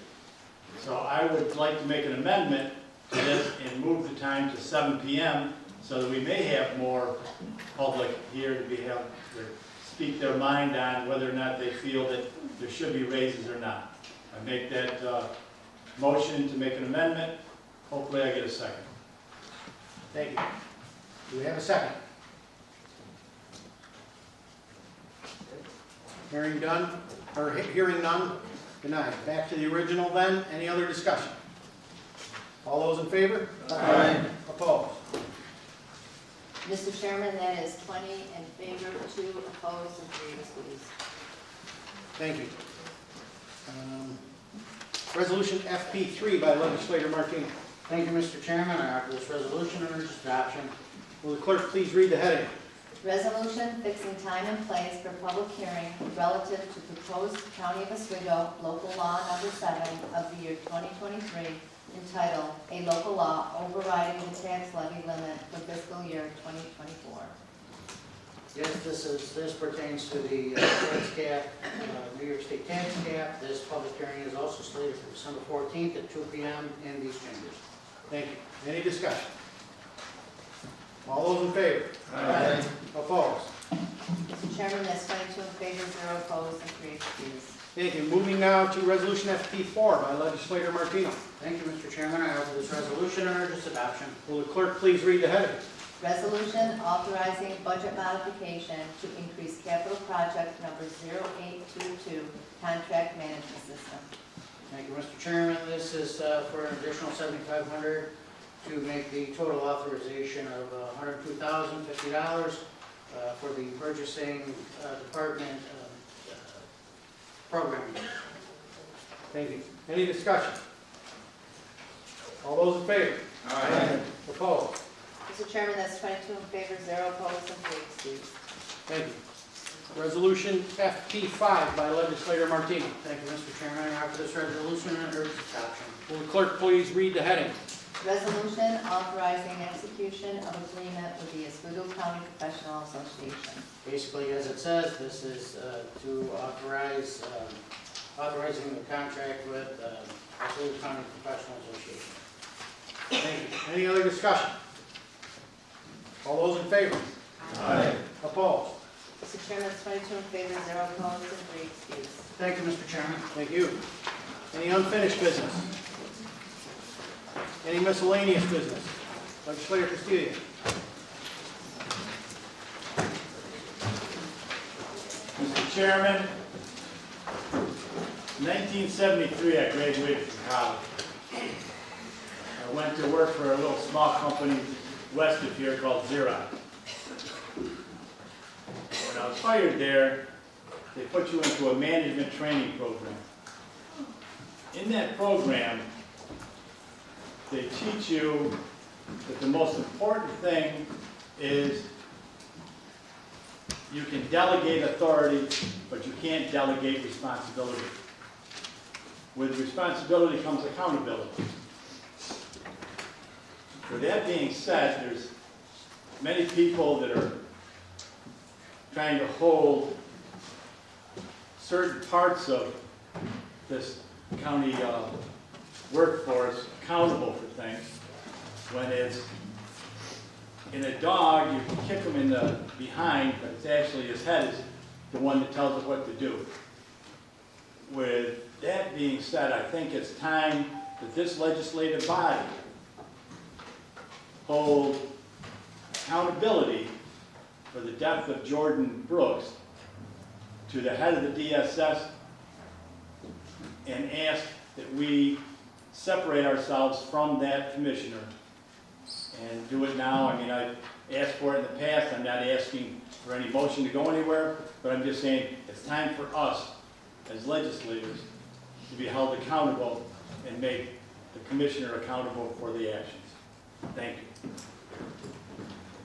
So I would like to make an amendment to this and move the time to 7 p.m. so that we may have more public here to speak their mind on whether or not they feel that there should be raises or not. I make that motion to make an amendment. Hopefully I get a second. Thank you. Do we have a second? Hearing none, denied. Back to the original then. Any other discussion? All those in favor? Aye. Opposed? Mr. Chairman, that is 20 in favor, 2 opposed, and 3 excused. Thank you. Resolution FP3 by Legislator Martinez. Thank you, Mr. Chairman. I offer this resolution and urge its adoption. Will the clerk please read the heading? Resolution fixing time and place for public hearing relative to proposed County of Oswego Local Law Number 7 of the year 2023, entitled "A Local Law Overriding the Tax Levy Limit for Fiscal Year 2024." Yes, this pertains to the tax cap, New York State tax cap. This public hearing is also slated for December 14th at 2 p.m. in these chambers. Thank you. Any discussion? All those in favor? Aye. Opposed? Mr. Chairman, that's 22 in favor, 0 opposed, and 3 excused. Thank you. Moving now to Resolution FP4 by Legislator Martinez. Thank you, Mr. Chairman. I offer this resolution and urge its adoption. Will the clerk please read the heading? Resolution authorizing budget modification to increase capital project number 0822, contract management system. Thank you, Mr. Chairman. This is for an additional $7,500 to make the total authorization of $102,050 for the purchasing department programming. Thank you. Any discussion? All those in favor? Aye. Opposed? Mr. Chairman, that's 22 in favor, 0 opposed, and 3 excused. Thank you. Resolution FP5 by Legislator Martinez. Thank you, Mr. Chairman. I offer this resolution and urge its adoption. Will the clerk please read the heading? Resolution authorizing execution of agreement with the Oswego County Professional Association. Basically, as it says, this is to authorizing the contract with Oswego County Professional Association. Thank you. Any other discussion? All those in favor? Aye. Opposed? Mr. Chairman, that's 22 in favor, 0 opposed, and 3 excused. Thank you, Mr. Chairman. Thank you. Any unfinished business? Any miscellaneous business? Legislator Castillo. Mr. Chairman, in 1973, I graduated from college. I went to work for a little small company west of here called Xerox. When I was hired there, they put you into a management training program. In that program, they teach you that the most important thing is you can delegate authority, but you can't delegate responsibility. With responsibility comes accountability. With that being said, there's many people that are trying to hold certain parts of this county workforce accountable for things. When it's in a dog, you can kick him in the behind, but it's actually his head is the one that tells it what to do. With that being said, I think it's time that this legislative body hold accountability for the death of Jordan Brooks to the head of the DSS and ask that we separate ourselves from that commissioner and do it now. I mean, I've asked for it in the past. I'm not asking for any motion to go anywhere, but I'm just saying it's time for us as legislators to be held accountable and make the commissioner accountable for the actions. Thank you.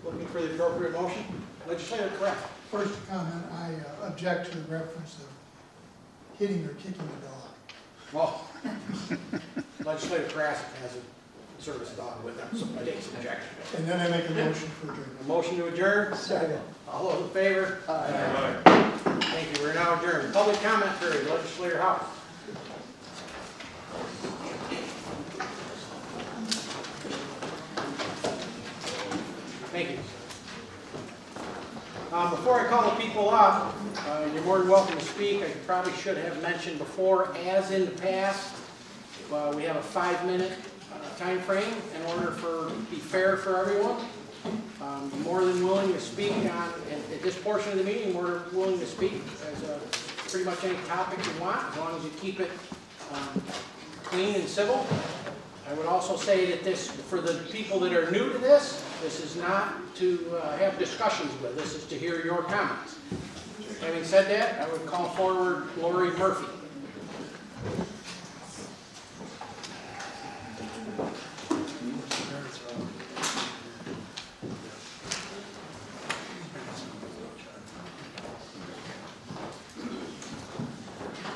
Looking for the appropriate motion? Legislator Kraft. First comment, I object to the reference of hitting or kicking the dog. Well, Legislator Kraft has a service dog with him, so I take some objection. And then I make a motion for adjournment. A motion to adjourn? Second. All those in favor? Aye. Thank you, we're now adjourned. Public comment period, Legislator House. Thank you. Before I call the people up, you're more than welcome to speak. I probably should have mentioned before, as in the past, we have a 5-minute time frame in order to be fair for everyone. I'm more than willing to speak on, at this portion of the meeting, more than willing to speak as pretty much any topic you want, as long as you keep it clean and civil. I would also say that this, for the people that are new to this is not to have discussions with. This is to hear your comments. Having said that, I would call forward Lori Murphy.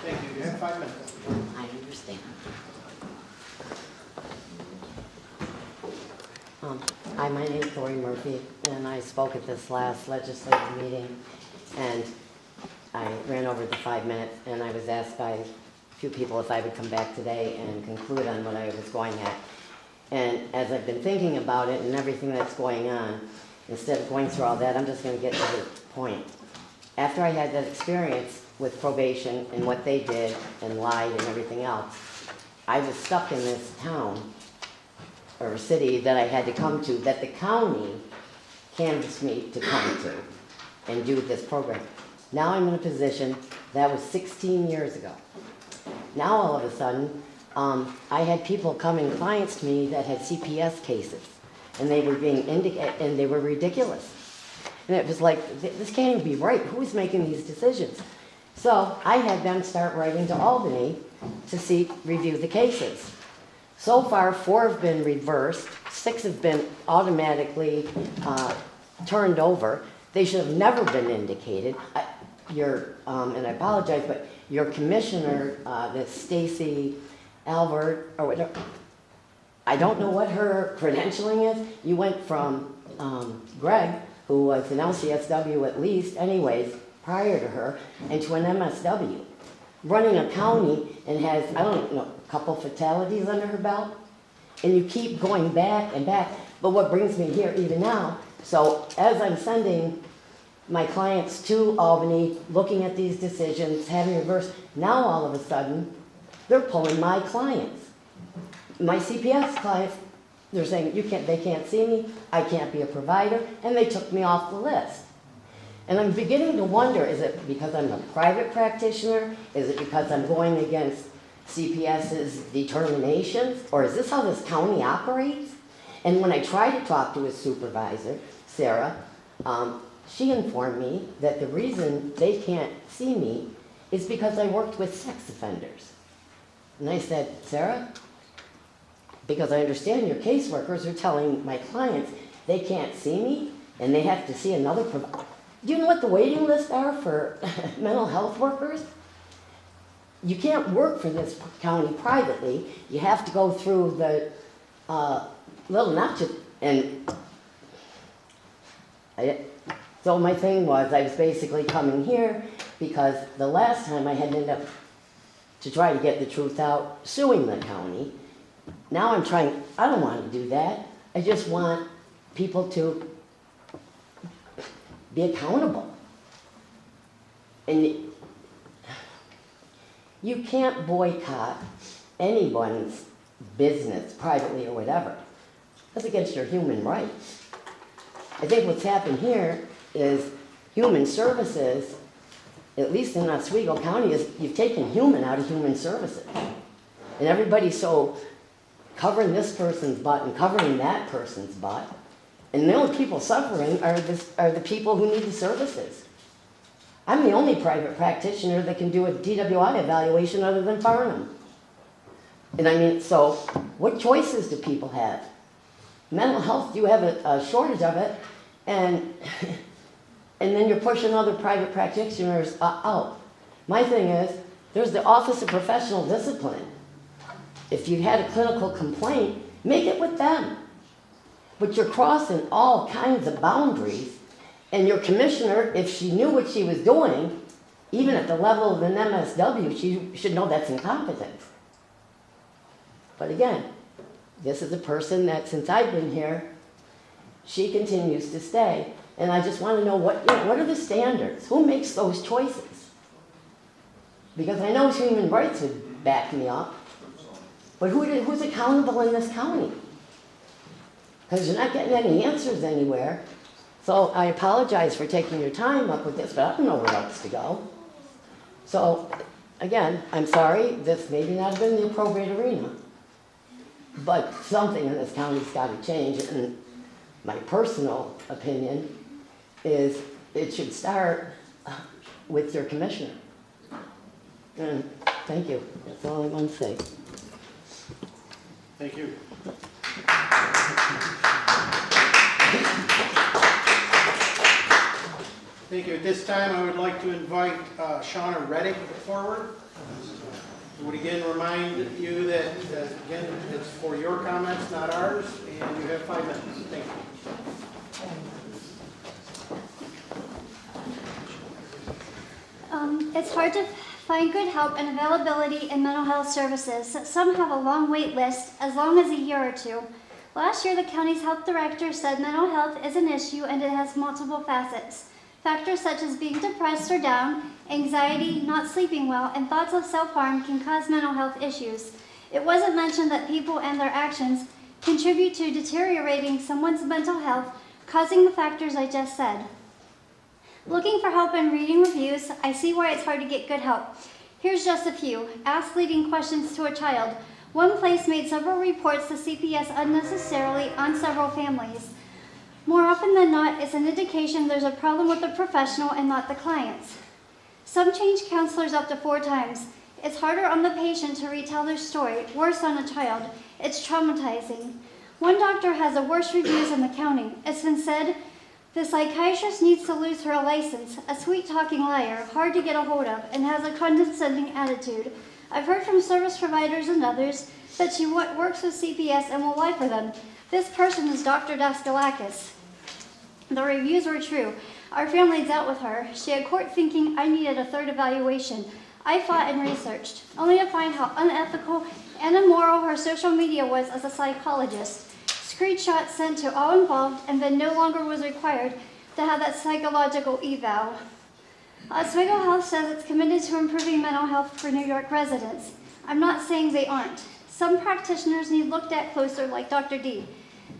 Thank you. You have 5 minutes. I understand. Hi, my name is Lori Murphy, and I spoke at this last legislative meeting, and I ran over the 5 minutes, and I was asked by a few people if I would come back today and conclude on what I was going at. And as I've been thinking about it and everything that's going on, instead of going through all that, I'm just going to get to the point. After I had that experience with probation and what they did and lied and everything else, I was stuck in this town or city that I had to come to, that the county canvassed me to come to and do this program. Now I'm in a position, that was 16 years ago. Now all of a sudden, I had people coming, clients to me that had CPS cases, and they were being and they were ridiculous. And it was like, this can't even be right. Who's making these decisions? So I had them start writing to Albany to review the cases. So far, 4 have been reversed, 6 have been automatically turned over. They should have never been indicated. And I apologize, but your commissioner, that's Stacy Albert, or whatever, I don't know what her credentialing is. You went from Greg, who was an LCSW at least anyways, prior to her, and to an MSW. Running a county and has, I don't know, a couple fatalities under her belt, and you keep going back and back. But what brings me here even now, so as I'm sending my clients to Albany, looking at these decisions, having reversed, now all of a sudden, they're pulling my clients. My CPS clients, they're saying, they can't see me, I can't be a provider, and they took me off the list. And I'm beginning to wonder, is it because I'm a private practitioner? Is it because I'm going against CPS's determinations? Or is this how this county operates? And when I tried to talk to his supervisor, Sarah, she informed me that the reason they can't see me is because I worked with sex offenders. And I said, Sarah, because I understand your caseworkers are telling my clients they can't see me and they have to see another provider. Do you know what the waiting lists are for mental health workers? You can't work for this county privately. You have to go through the so my thing was, I was basically coming here because the last time I had ended up to try to get the truth out, suing the county. Now I'm trying, I don't want to do that. I just want people to be accountable. And you can't boycott anyone's business, privately or whatever. That's against your human rights. I think what's happened here is Human Services at least in Oswego County, is you've taken human out of human services. And everybody's so covering this person's butt and covering that person's butt. And the only people suffering are the people who need the services. I'm the only private practitioner that can do a DWI evaluation other than Farnham. And I mean, so what choices do people have? Mental health, you have a shortage of it, and then you're pushing other private practitioners out. My thing is, there's the Office of Professional Discipline. If you had a clinical complaint, make it with them. But you're crossing all kinds of boundaries, and your commissioner, if she knew what she was doing, even at the level of an MSW, she should know that's incompetence. But again, this is a person that since I've been here, she continues to stay. And I just want to know what are the standards? Who makes those choices? Because I know human rights would back me up, but who's accountable in this county? Because you're not getting any answers anywhere. So I apologize for taking your time up with this, but I don't know where else to go. So again, I'm sorry, this maybe not have been the appropriate arena. But something in this county's got to change, and my personal opinion is it should start with your commissioner. And thank you. That's all I want to say. Thank you. Thank you. At this time, I would like to invite Shauna Reddick forward. I would again remind you that, again, it's for your comments, not ours, and you have 5 minutes. Thank you. It's hard to find good help and availability in mental health services. Some have a long wait list, as long as a year or two. Last year, the county's health director said mental health is an issue and it has multiple facets. Factors such as being depressed or down, anxiety, not sleeping well, and thoughts of self-harm can cause mental health issues. It wasn't mentioned that people and their actions contribute to deteriorating someone's mental health, causing the factors I just said. Looking for help and reading reviews, I see why it's hard to get good help. Here's just a few. Ask leading questions to a child. One place made several reports to CPS unnecessarily on several families. More often than not, it's an indication there's a problem with the professional and not the clients. Some change counselors up to 4 times. It's harder on the patient to retell their story, worse on a child. It's traumatizing. One doctor has the worst reviews in the county. It's been said, the psychiatrist needs to lose her license, a sweet-talking liar, hard to get a hold of, and has a condescending attitude. I've heard from service providers and others that she works with CPS and will lie for them. This person is Dr. Daskalakis. The reviews were true. Our family dealt with her. She had court thinking I needed a 3rd evaluation. I fought and researched, only to find how unethical and immoral her social media was as a psychologist. Screenshots sent to all involved, and then no longer was required to have that psychological eval. Oswego Health says it's committed to improving mental health for New York residents. I'm not saying they aren't. Some practitioners need looked at closer, like Dr. D.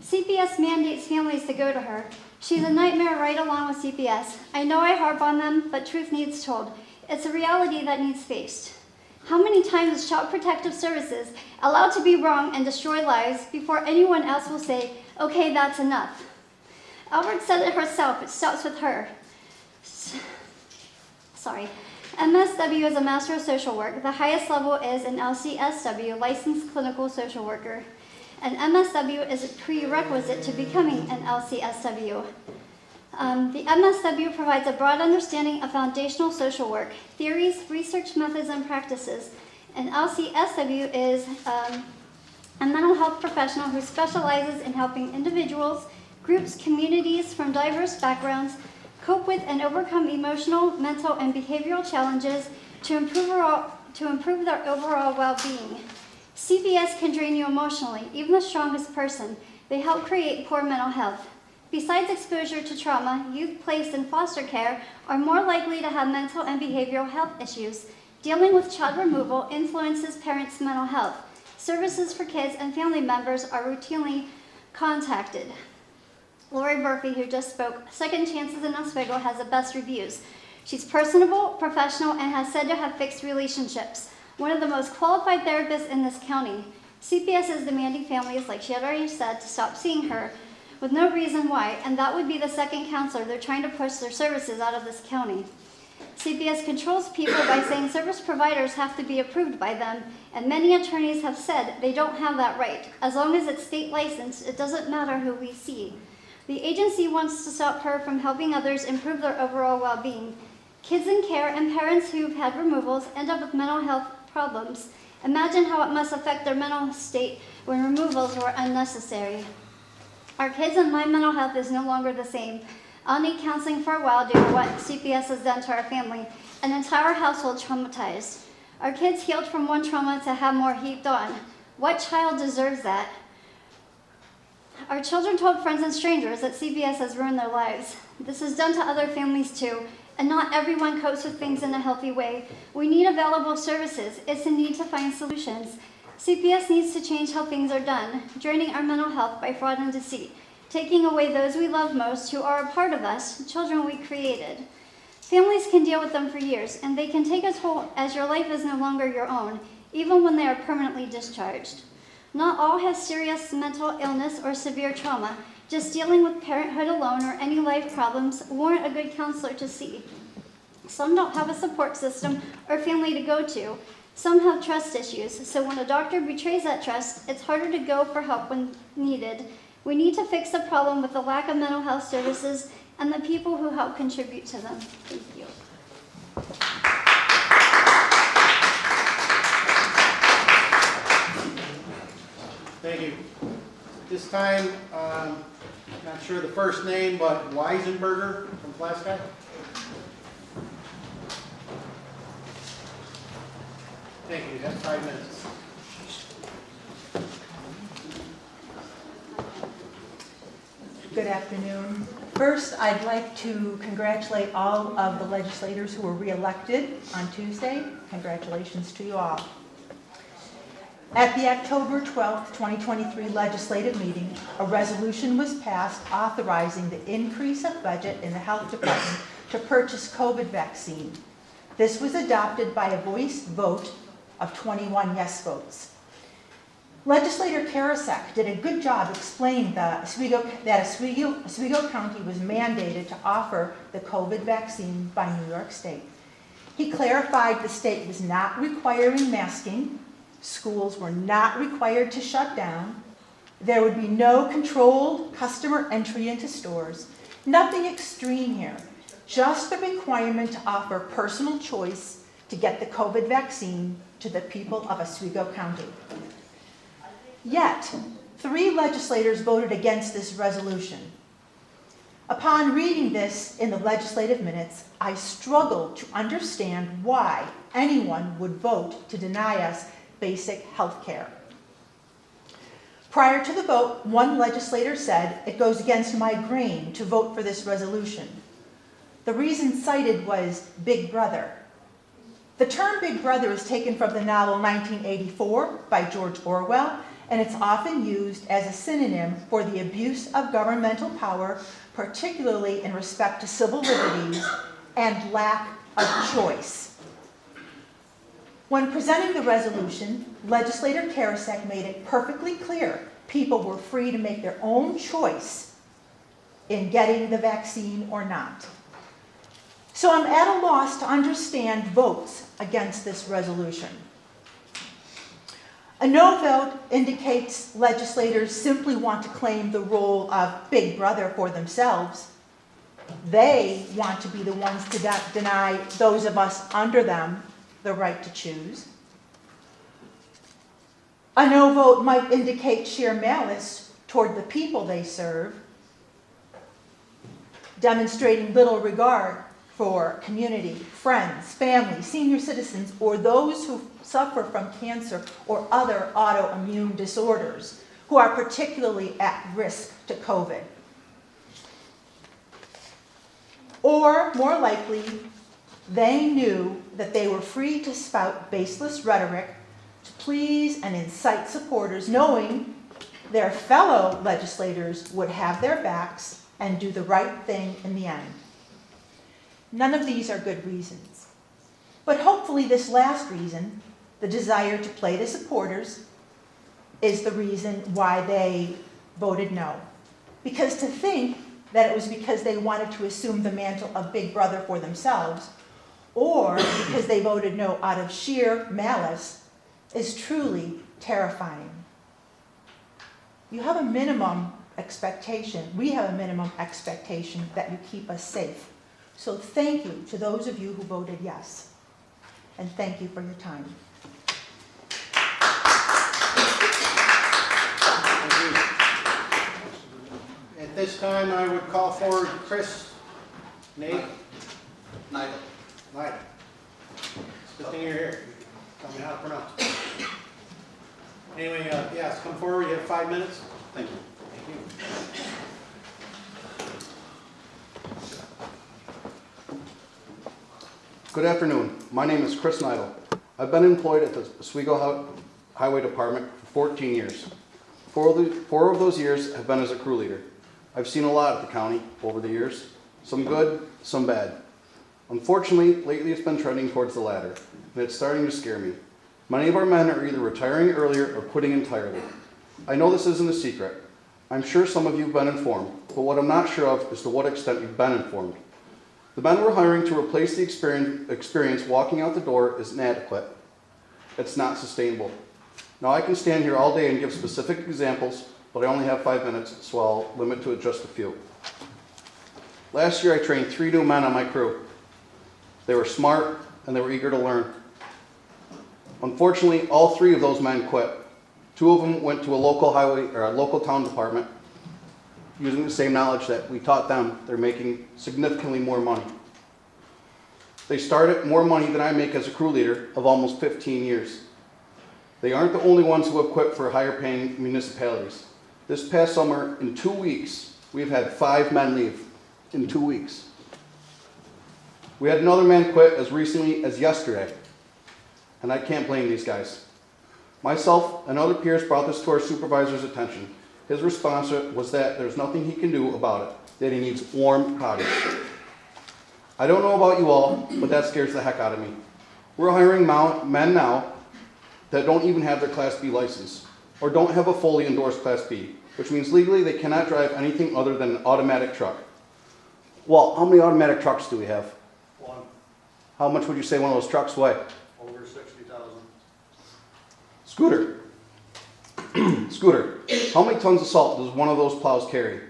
CPS mandates families to go to her. She's a nightmare right along with CPS. I know I harp on them, but truth needs told. It's a reality that needs faced. How many times is Child Protective Services allowed to be wrong and destroy lives before anyone else will say, okay, that's enough? Albert said it herself, it starts with her. Sorry. MSW is a Master of Social Work. The highest level is an LCSW, Licensed Clinical Social Worker. An MSW is a prerequisite to becoming an LCSW. The MSW provides a broad understanding of foundational social work, theories, research methods, and practices. An LCSW is a mental health professional who specializes in helping individuals, groups, communities from diverse backgrounds cope with and overcome emotional, mental, and behavioral challenges to improve their overall well-being. CPS can drain you emotionally, even the strongest person. They help create poor mental health. Besides exposure to trauma, youth placed in foster care are more likely to have mental and behavioral health issues. Dealing with child removal influences parents' mental health. Services for kids and family members are routinely contacted. Lori Murphy, who just spoke, Second Chances in Oswego has the best reviews. She's personable, professional, and has said to have fixed relationships. One of the most qualified therapists in this county. CPS is demanding families, like she had already said, to stop seeing her with no reason why, and that would be the second counselor they're trying to push their services out of this county. CPS controls people by saying service providers have to be approved by them, and many attorneys have said they don't have that right. As long as it's state licensed, it doesn't matter who we see. The agency wants to stop her from helping others improve their overall well-being. Kids in care and parents who've had removals end up with mental health problems. Imagine how it must affect their mental state when removals were unnecessary. Our kids and my mental health is no longer the same. I'll need counseling for a while due to what CPS has done to our family, an entire household traumatized. Our kids healed from one trauma to have more heaped on. What child deserves that? Our children told friends and strangers that CPS has ruined their lives. This is done to other families too, and not everyone copes with things in a healthy way. We need available services. It's a need to find solutions. CPS needs to change how things are done, draining our mental health by fraud and deceit, taking away those we love most who are a part of us, children we created. Families can deal with them for years, and they can take a toll as your life is no longer your own, even when they are permanently discharged. Not all have serious mental illness or severe trauma. Just dealing with parenthood alone or any life problems warrant a good counselor to see. Some don't have a support system or family to go to. Some have trust issues, so when a doctor betrays that trust, it's harder to go for help when needed. We need to fix the problem with the lack of mental health services and the people who help contribute to them. Thank you. Thank you. This time, not sure the first name, but Weisenberger from Glasgow. Thank you. You have 5 minutes. Good afternoon. First, I'd like to congratulate all of the legislators who were re-elected on Tuesday. Congratulations to you all. At the October 12th, 2023 legislative meeting, a resolution was passed authorizing the increase of budget in the health department to purchase COVID vaccine. This was adopted by a voice vote of 21 yes votes. Legislator Karasek did a good job explaining that Oswego County was mandated to offer the COVID vaccine by New York State. He clarified the state was not requiring masking, schools were not required to shut down, there would be no controlled customer entry into stores, nothing extreme here, just the requirement to offer personal choice to get the COVID vaccine to the people of Oswego County. Yet, 3 legislators voted against this resolution. Upon reading this in the legislative minutes, I struggled to understand why anyone would vote to deny us basic health care. Prior to the vote, one legislator said it goes against my grain to vote for this resolution. The reason cited was Big Brother. The term Big Brother is taken from the novel 1984 by George Orwell, and it's often used as a synonym for the abuse of governmental power, particularly in respect to civil liberties and lack of choice. When presenting the resolution, legislator Karasek made it perfectly clear people were free to make their own choice in getting the vaccine or not. So I'm at a loss to understand votes against this resolution. A no vote indicates legislators simply want to claim the role of Big Brother for themselves. They want to be the ones to deny those of us under them the right to choose. A no vote might indicate sheer malice toward the people they serve, demonstrating little regard for community, friends, family, senior citizens, or those who suffer from cancer or other autoimmune disorders who are particularly at risk to COVID. Or, more likely, they knew that they were free to spout baseless rhetoric to please and incite supporters, knowing their fellow legislators would have their backs and do the right thing in the end. None of these are good reasons. But hopefully this last reason, the desire to play the supporters, is the reason why they voted no. Because to think that it was because they wanted to assume the mantle of Big Brother for themselves, or because they voted no out of sheer malice, is truly terrifying. You have a minimum expectation, we have a minimum expectation that you keep us safe. So thank you to those of you who voted yes. And thank you for your time. At this time, I would call forward Chris, Nate, Neither. Lyda. Good thing you're here. Tell me how to pronounce it. Anyway, yes, come forward. You have 5 minutes. Thank you. Thank you. Good afternoon. My name is Chris Neidl. I've been employed at the Oswego Highway Department for 14 years. Four of those years have been as a crew leader. I've seen a lot at the county over the years, some good, some bad. Unfortunately, lately it's been trending towards the latter, and it's starting to scare me. Many of our men are either retiring earlier or quitting entirely. I know this isn't a secret. I'm sure some of you have been informed, but what I'm not sure of is to what extent you've been informed. The men we're hiring to replace the experience walking out the door is inadequate. It's not sustainable. Now I can stand here all day and give specific examples, but I only have 5 minutes, so I'll limit to just a few. Last year I trained 3 new men on my crew. They were smart and they were eager to learn. Unfortunately, all 3 of those men quit. 2 of them went to a local highway or a local town department. Using the same knowledge that we taught them, they're making significantly more money. They started more money than I make as a crew leader of almost 15 years. They aren't the only ones who have quit for higher paying municipalities. This past summer, in 2 weeks, we've had 5 men leave in 2 weeks. We had another man quit as recently as yesterday, and I can't blame these guys. Myself and other peers brought this to our supervisor's attention. His response was that there's nothing he can do about it, that he needs warm bodies. I don't know about you all, but that scares the heck out of me. We're hiring men now that don't even have their Class B license, or don't have a fully endorsed Class B, which means legally they cannot drive anything other than an automatic truck. Well, how many automatic trucks do we have? 1. How much would you say one of those trucks weigh? Over 60,000. Scooter. Scooter. How many tons of salt does one of those plows carry?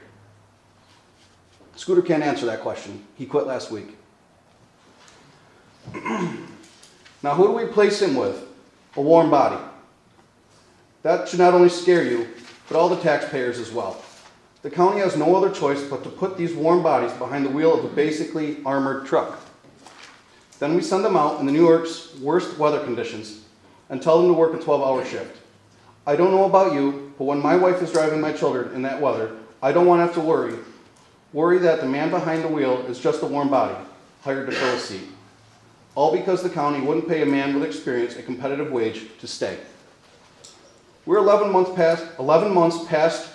Scooter can't answer that question. He quit last week. Now, who do we place him with? A warm body. That should not only scare you, but all the taxpayers as well. The county has no other choice but to put these warm bodies behind the wheel of a basically armored truck. Then we send them out in the New York's worst weather conditions and tell them to work a 12-hour shift. I don't know about you, but when my wife is driving my children in that weather, I don't want to have to worry that the man behind the wheel is just a warm body, hired to fill a seat. All because the county wouldn't pay a man with experience a competitive wage to stay. We're 11 months past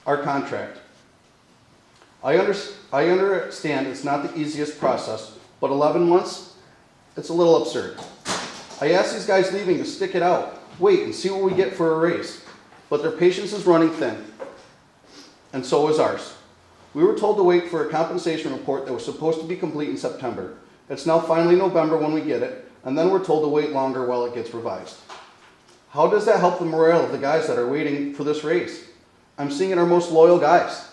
our contract. I understand it's not the easiest process, but 11 months, it's a little absurd. I asked these guys leaving to stick it out, wait and see what we get for a raise, but their patience is running thin, and so is ours. We were told to wait for a compensation report that was supposed to be complete in September. It's now finally November when we get it, and then we're told to wait longer while it gets revised. How does that help the morale of the guys that are waiting for this raise? I'm seeing it our most loyal guys.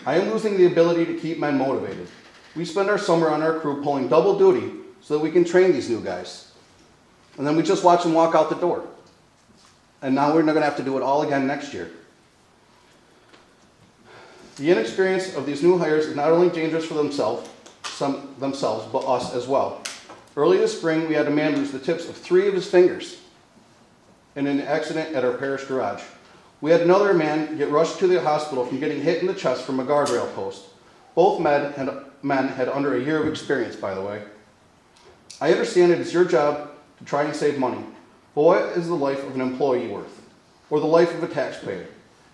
I am losing the ability to keep men motivated. We spend our summer on our crew pulling double duty so that we can train these new guys. And then we just watch them walk out the door. And now we're going to have to do it all again next year. The inexperience of these new hires is not only dangerous for themselves, but us as well. Early this spring, we had a man lose the tips of 3 of his fingers in an accident at our parish garage. We had another man get rushed to the hospital from getting hit in the chest from a guardrail post. Both men had under a year of experience, by the way. I understand it is your job to try and save money, but what is the life of an employee worth? Or the life of a taxpayer?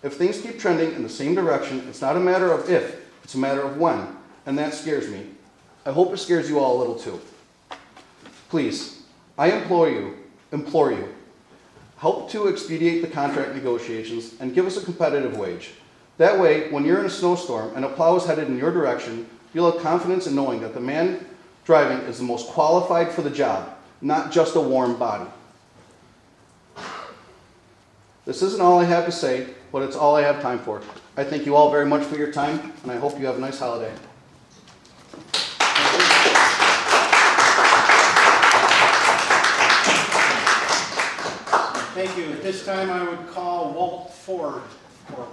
If things keep trending in the same direction, it's not a matter of if, it's a matter of when, and that scares me. I hope it scares you all a little too. Please, I implore you, help to expedite the contract negotiations and give us a competitive wage. That way, when you're in a snowstorm and a plow is headed in your direction, you'll have confidence in knowing that the man driving is the most qualified for the job, not just a warm body. This isn't all I have to say, but it's all I have time for. I thank you all very much for your time, and I hope you have a nice holiday. Thank you. At this time, I would call Walt Ford forward.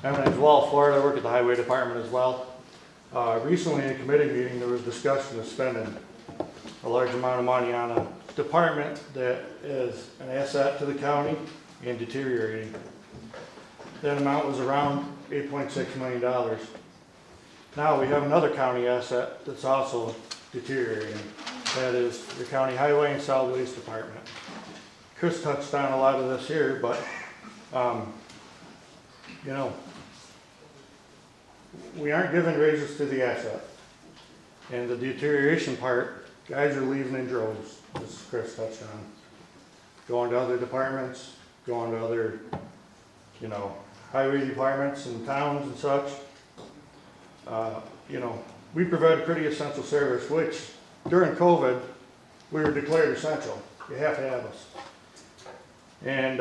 My name is Walt Ford. I work at the Highway Department as well. Recently in a committee meeting, there was discussion of spending a large amount of money on a department that is an asset to the county and deteriorating. That amount was around $8.6 million. Now we have another county asset that's also deteriorating. That is the County Highway and Solid Waste Department. Chris touched on a lot of this here, but you know, we aren't giving raises to the asset. And the deterioration part, guys are leaving in droves, as Chris touched on. Going to other departments, going to other, you know, highway departments and towns and such. You know, we provide a pretty essential service, which during COVID, we were declared essential. You have to have us. And,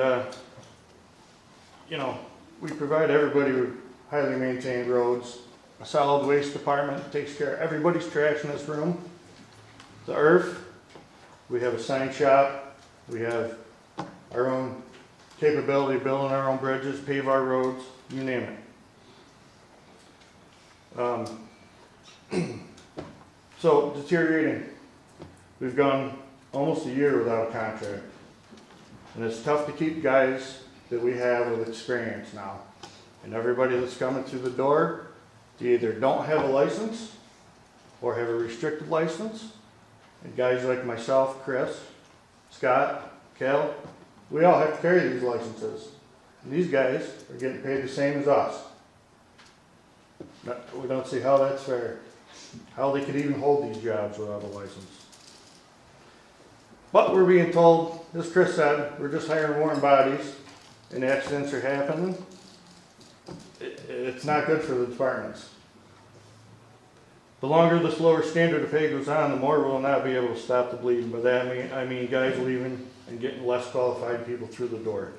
you know, we provide everybody with highly maintained roads. A solid waste department takes care of everybody's trash in this room. The earth, we have a sign shop. We have our own capability of building our own bridges, pave our roads, you name it. So deteriorating. We've gone almost a year without a contract. And it's tough to keep guys that we have with experience now. And everybody that's coming through the door, they either don't have a license or have a restricted license. And guys like myself, Chris, Scott, Kel, we all have to carry these licenses. And these guys are getting paid the same as us. We don't see how that's fair. How they could even hold these jobs without a license. But we're being told, as Chris said, we're just hiring warm bodies and accidents are happening. It's not good for the departments. The longer this lower standard of pay goes on, the more we'll not be able to stop the bleeding. By that I mean guys leaving and getting less qualified people through the door.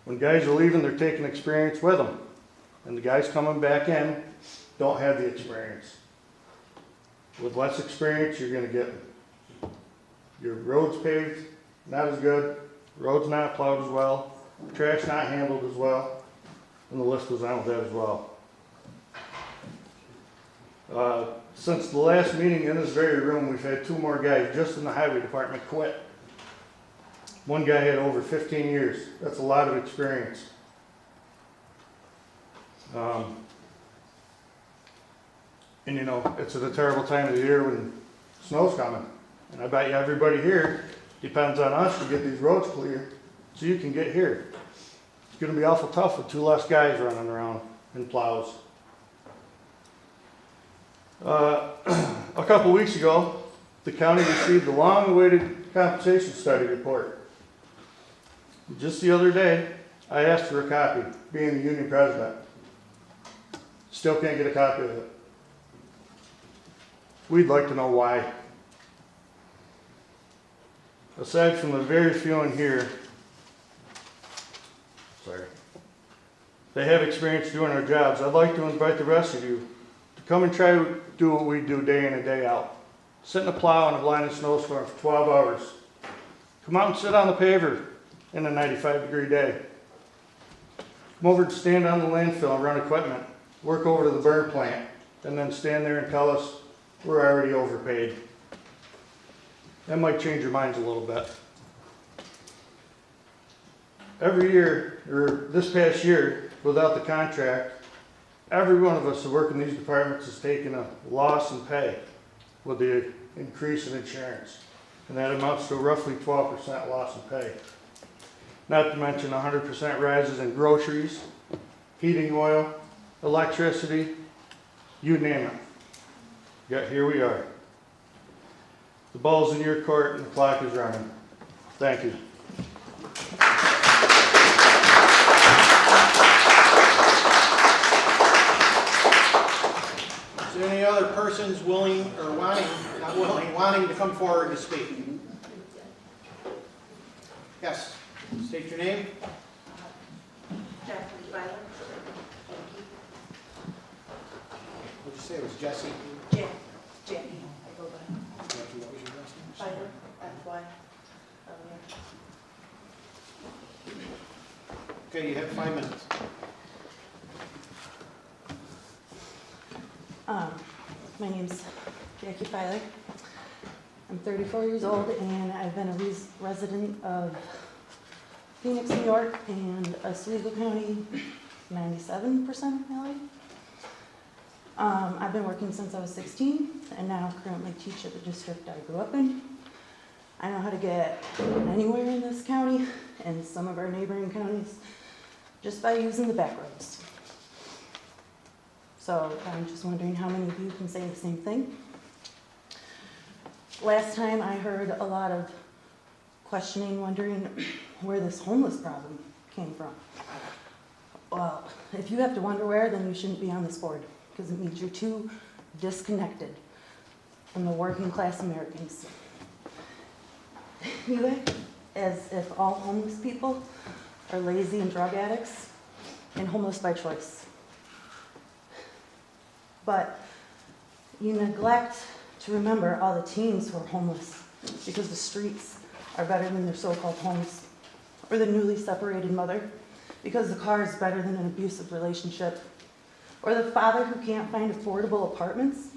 When guys are leaving, they're taking experience with them. And the guys coming back in don't have the experience. With less experience, you're going to get your roads paved, not as good, roads not plowed as well, trash not handled as well, and the list goes on with that as well. Since the last meeting in this very room, we've had 2 more guys just in the highway department quit. One guy had over 15 years. That's a lot of experience. And you know, it's at a terrible time of the year when snow's coming. And I bet you everybody here depends on us to get these roads clear so you can get here. It's going to be awful tough with 2 less guys running around in plows. A couple weeks ago, the county received the long-awaited compensation study report. Just the other day, I asked for a copy, being the union president. Still can't get a copy of it. We'd like to know why. Aside from the very few in here, they have experience doing their jobs. I'd like to invite the rest of you to come and try to do what we do day in and day out. Sit in a plow in a blinding snowstorm for 12 hours. Come out and sit on the paver in a 95-degree day. Come over and stand on the landfill and run equipment. Work over to the burn plant, and then stand there and tell us we're already overpaid. That might change your minds a little bit. Every year, or this past year, without the contract, every one of us who work in these departments is taking a loss in pay with the increase in insurance. And that amounts to roughly 12% loss in pay. Not to mention 100% rises in groceries, heating oil, electricity, you name it. Yet here we are. The ball's in your court and the clock is running. Thank you. Is there any other persons willing or wanting to come forward to speak? Yes, state your name. Jackie Feiler. What'd you say, it was Jesse? Jackie. I go by Jackie, what was your last name? Feiler, F-Y. Okay, you have 5 minutes. My name's Jackie Feiler. I'm 34 years old and I've been a resident of Phoenix, New York and Oswego County 97% of my life. I've been working since I was 16 and now currently teach at the district I grew up in. I know how to get anywhere in this county and some of our neighboring counties just by using the back roads. So I'm just wondering how many of you can say the same thing. Last time I heard a lot of questioning, wondering where this homeless problem came from. Well, if you have to wonder where, then you shouldn't be on this board, because it means you're too disconnected from the working class Americans. You act as if all homeless people are lazy and drug addicts and homeless by choice. But you neglect to remember all the teens who are homeless because the streets are better than their so-called homes, or the newly separated mother because the car is better than an abusive relationship, or the father who can't find affordable apartments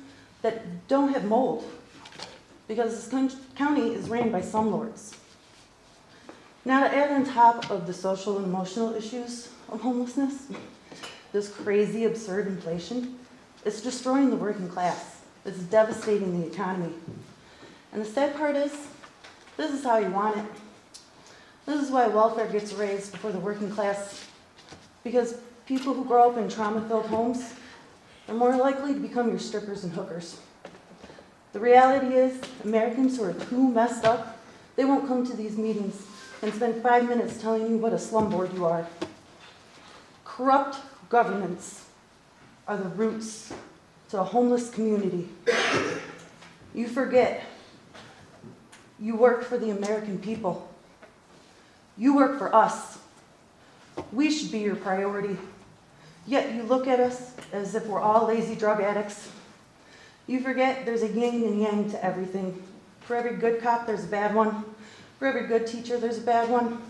that don't have mold because this county is ran by slumlords. Now to add on top of the social and emotional issues of homelessness, this crazy, absurd inflation, it's destroying the working class. It's devastating the economy. And the sad part is, this is how you want it. This is why welfare gets raised before the working class, because people who grow up in trauma-filled homes are more likely to become your strippers and hookers. The reality is, Americans who are too messed up, they won't come to these meetings and spend 5 minutes telling you what a slumlord you are. Corrupt governments are the roots to a homeless community. You forget, you work for the American people. You work for us. We should be your priority. Yet you look at us as if we're all lazy drug addicts. You forget there's a yin and yang to everything. For every good cop, there's a bad one. For every good teacher, there's a bad one.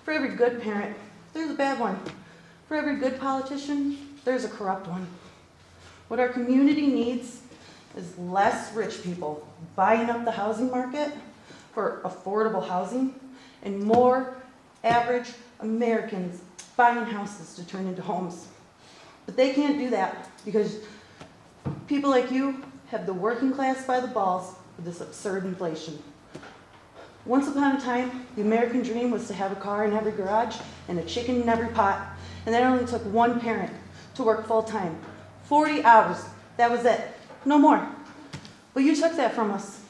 For every good parent, there's a bad one. For every good politician, there's a corrupt one. What our community needs is less rich people buying up the housing market for affordable housing and more average Americans buying houses to turn into homes. But they can't do that because people like you have the working class by the balls with this absurd inflation. Once upon a time, the American dream was to have a car in every garage and a chicken in every pot, and that only took one parent to work full-time. 40 hours, that was it, no more. But you took that from us,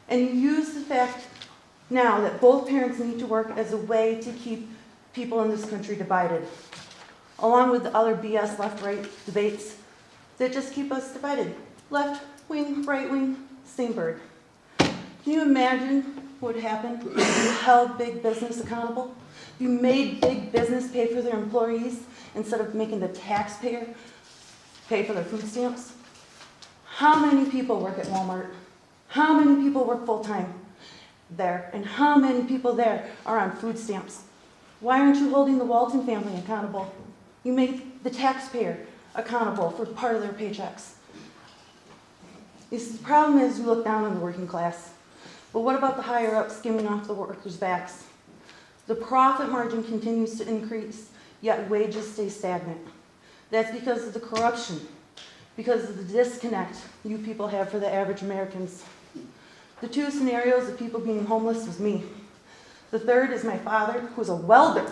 and you used the fact now that both parents need to work as a way to keep people in this country divided, along with the other BS left-right debates that just keep us divided. Left wing, right wing, same bird. Can you imagine what would happen if you held big business accountable? If you made big business pay for their employees instead of making the taxpayer pay for their food stamps? How many people work at Walmart? How many people work full-time there? And how many people there are on food stamps? Why aren't you holding the Walton family accountable? You made the taxpayer accountable for part of their paychecks. You see, the problem is you look down on the working class. But what about the higher ups skimming off the workers' backs? The profit margin continues to increase yet wages stay stagnant. That's because of the corruption, because of the disconnect you people have for the average Americans. The two scenarios of people being homeless was me. The third is my father, who's a welder,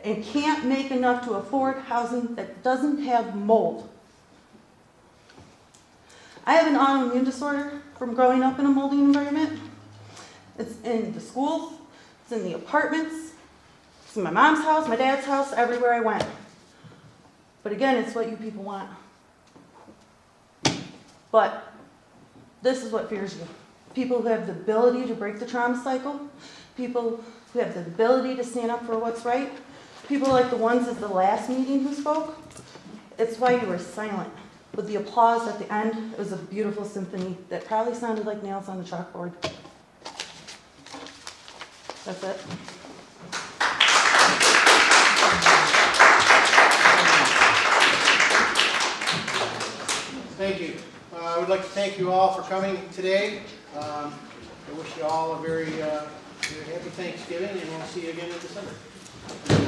and can't make enough to afford housing that doesn't have mold. I have an autoimmune disorder from growing up in a moldy environment. It's in the schools, it's in the apartments, it's in my mom's house, my dad's house, everywhere I went. But again, it's what you people want. But this is what fears you. People who have the ability to break the trauma cycle, people who have the ability to stand up for what's right, people like the ones at the last meeting who spoke. It's why you were silent. With the applause at the end, it was a beautiful symphony that probably sounded like nails on a chalkboard. That's it. Thank you. I would like to thank you all for coming today. I wish you all a very happy Thanksgiving, and we'll see you again in December.